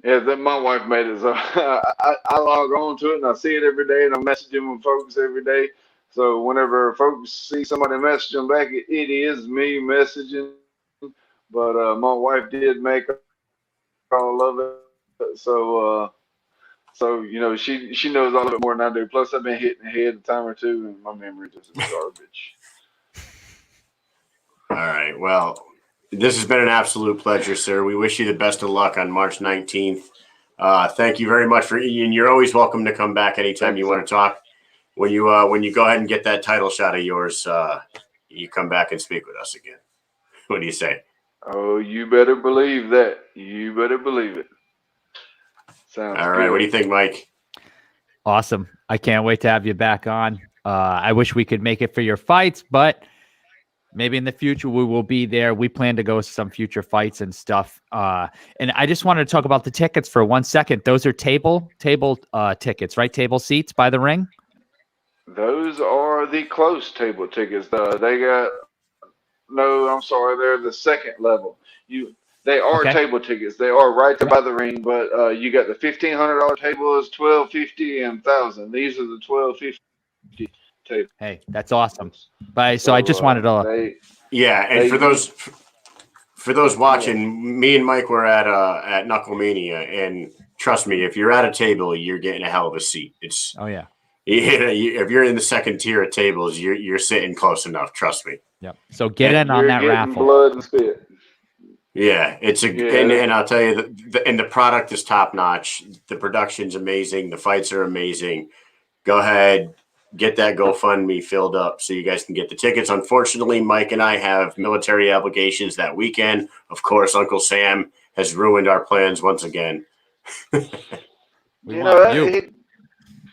Speaker 7: yeah, my wife made it. So I log on to it and I see it every day and I'm messaging with folks every day. So whenever folks see somebody message them back, it is me messaging. But my wife did make all of it. So she knows all of it more than I do. Plus, I've been hitting the head a time or two, and my memory just is garbage.
Speaker 1: All right. Well, this has been an absolute pleasure, sir. We wish you the best of luck on March 19th. Thank you very much and you're always welcome to come back anytime you want to talk. When you go ahead and get that title shot of yours, you come back and speak with us again. What do you say?
Speaker 7: Oh, you better believe that. You better believe it. Sounds
Speaker 1: all right.
Speaker 7: good.
Speaker 1: What do you think, Mike?
Speaker 2: Awesome. I can't wait to have you back on. I wish we could make it for your fights, but maybe in the future we will be there. We plan to go to some future fights and stuff. And I just wanted to talk about the tickets for 1 second. Those are table tickets, right? Table seats by the ring.
Speaker 7: Those are the close table tickets. I'm sorry, they're the second level. They are table tickets. They are right there by the ring, but you got the $1,500 tables, $1,250, and $1,000. These are the $1,250 tables.
Speaker 2: Hey, that's awesome. So I just wanted to.
Speaker 1: And for those for those watching, me and Mike were at Knuckle Mania, and trust me, if you're at a table, you're getting a hell of a seat. It's
Speaker 2: Oh yeah.
Speaker 1: If you're in the second tier of tables, you're sitting close enough. Trust me.
Speaker 2: Yep. So get in on
Speaker 7: You're
Speaker 2: that
Speaker 7: getting
Speaker 2: raffle.
Speaker 7: blood and spit.
Speaker 1: Yeah, it's
Speaker 7: Yeah.
Speaker 1: and I'll tell you the product is top notch. The production's amazing. The fights are amazing. Go ahead, get that GoFundMe filled up so you guys can get the tickets. Unfortunately, Mike and I have military obligations that weekend. Of course, Uncle Sam has ruined our plans once again.
Speaker 2: We
Speaker 7: You
Speaker 2: want
Speaker 7: know,
Speaker 2: you.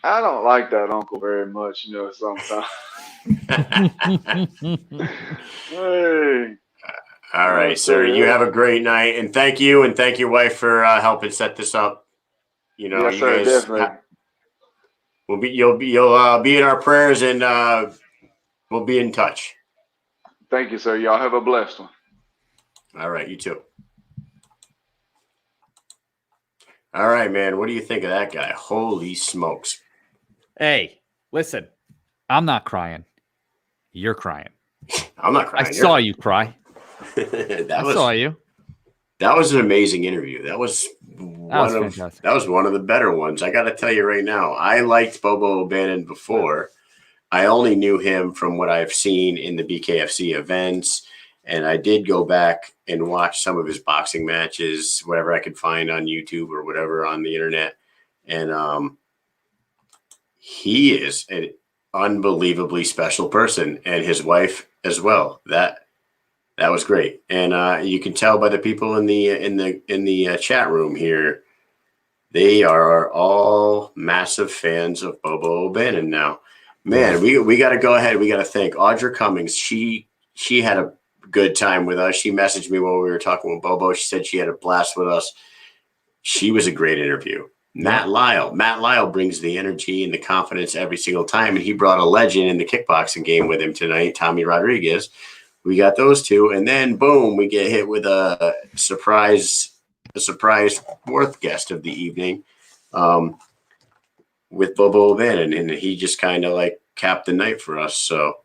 Speaker 7: I don't like that uncle very much. You know, sometimes. Hey.
Speaker 1: All right, sir. You have a great night, and thank you and your wife for helping set this up. You know,
Speaker 7: Yes,
Speaker 1: you
Speaker 7: sir,
Speaker 1: guys
Speaker 7: definitely.
Speaker 1: you'll be in our prayers, and we'll be in touch.
Speaker 7: Thank you, sir. Y'all have a blessed one.
Speaker 1: All right, you too. All right, man. What do you think of that guy? Holy smokes!
Speaker 2: Hey, listen, I'm not crying. You're crying.
Speaker 1: I'm not crying.
Speaker 2: I saw you cry.
Speaker 1: I
Speaker 2: saw you.
Speaker 1: That was an amazing interview. That was
Speaker 2: fantastic.
Speaker 1: That was one of the better ones. I got to tell you right now. I liked Bobo O'Bannon before. I only knew him from what I've seen in the BKFC events, and I did go back and watch some of his boxing matches, whatever I could find on YouTube or whatever on the internet. And he is an unbelievably special person, and his wife as well. That was great, and you can tell by the people in the chat room here, they are all massive fans of Bobo O'Bannon now. Man, we got to go ahead. We got to thank Audra Cummings. She had a good time with us. She messaged me while we were talking with Bobo. She said she had a blast with us. She was a great interview. Matt Lyall brings the energy and the confidence every single time, and he brought a legend in the kickboxing game with him tonight, Tommy Rodriguez. We got those two, and then boom, we get hit with a surprise fourth guest of the evening, with Bobo O'Bannon, and he just kind of like capped the night for us. So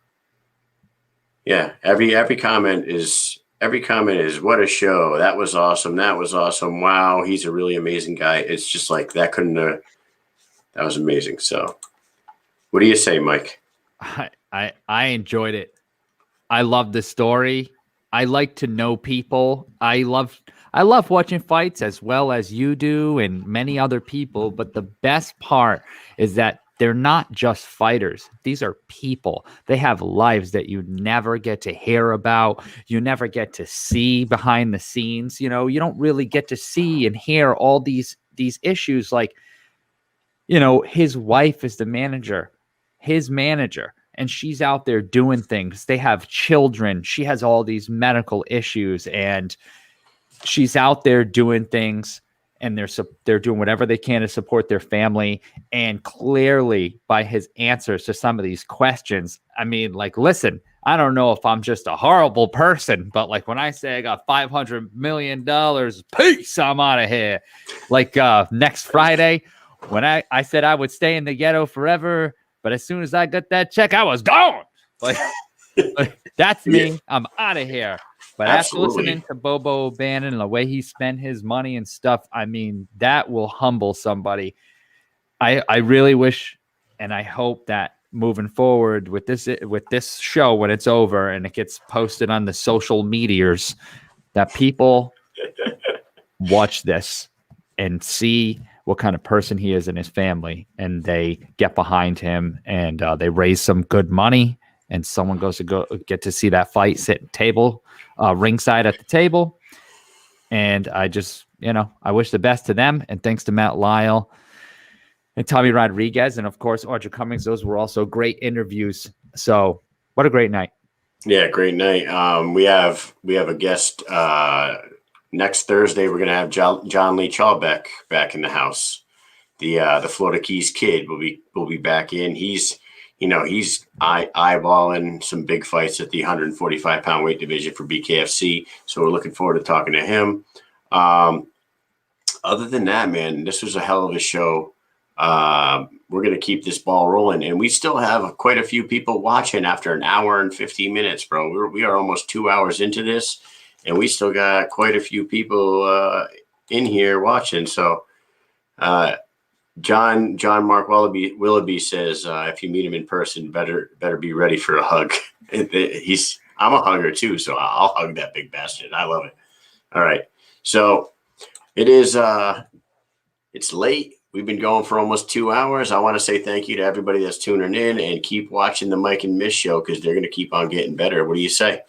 Speaker 1: yeah, every comment is what a show. That was awesome. Wow, he's a really amazing guy. It's just like that was amazing. So what do you say, Mike?
Speaker 2: I enjoyed it. I love the story. I like to know people. I love watching fights as well as you do and many other people. But the best part is that they're not just fighters. These are people. They have lives that you never get to hear about. You never get to see behind the scenes. You know, you don't really get to see and hear all these issues. Like, you know, his wife is the manager, his manager. And she's out there doing things. They have children. She has all these medical issues, and she's out there doing things, and they're doing whatever they can to support their family. And clearly, by his answers to some of these questions, I mean, like, listen, I don't know if I'm just a horrible person, but like when I say I got $500 million, peace, I'm out of here. Like next Friday, when I said I would stay in the ghetto forever. But as soon as I got that check, I was gone. Like that's me. Yeah. I'm out of here. But
Speaker 1: Absolutely.
Speaker 2: After listening to Bobo O'Bannon and the way he spent his money and stuff, I mean, that will humble somebody. I really wish and I hope that moving forward with this show, when it's over and it gets posted on the social medias, that people watch this and see what kind of person he is in his family, and they get behind him, and they raise some good money, and someone goes to get to see that fight, sit table, ringside at the table. And I just, I wish the best to them. And thanks to Matt Lyall and Tommy Rodriguez, and of course, Audra Cummings. Those were also great interviews. So what a great night. Yeah,
Speaker 1: great night. We have a guest, next Thursday. We're going to have John Lee Chawbeck back in the house. The Florida Keys kid will be back in. He's eyeballing some big fights at the 145-pound weight division for BKFC. So we're looking forward to talking to him. Other than that, man, this was a hell of a show. We're going to keep this ball rolling, and we still have quite a few people watching after an hour and 15 minutes, bro. We are almost 2 hours into this. and we still got quite a few people in here watching. So, John Mark Willoughby says if you meet him in person, better be ready for a hug. I'm a hugger too, so I'll hug that big bastard. I love it. All right, so it is. It's late. We've been going for almost 2 hours. I want to say thank you to everybody that's tuning in, and keep watching the Mike and Mish show because they're going to keep on getting better. What do you say?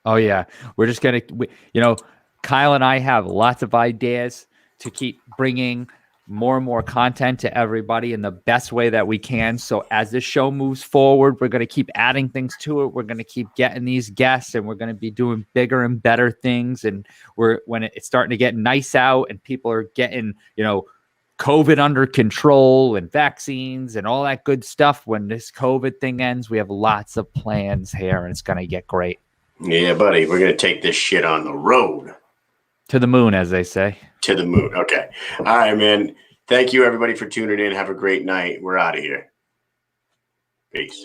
Speaker 2: Oh yeah, we're just gonna, Kyle and I have lots of ideas to keep bringing more and more content to everybody in the best way that we can. So as this show moves forward, we're going to keep adding things to it. We're going to keep getting these guests, and we're going to be doing bigger and better things. And when it's starting to get nice out and people are getting, COVID under control and vaccines and all that good stuff, when this COVID thing ends, we have lots of plans here, and it's going to get great.
Speaker 1: Yeah, buddy, we're going to take this shit on the road.
Speaker 2: To the moon, as they say.
Speaker 1: To the moon. Okay. All right, man. Thank you, everybody, for tuning in. Have a great night. We're out of here. Peace.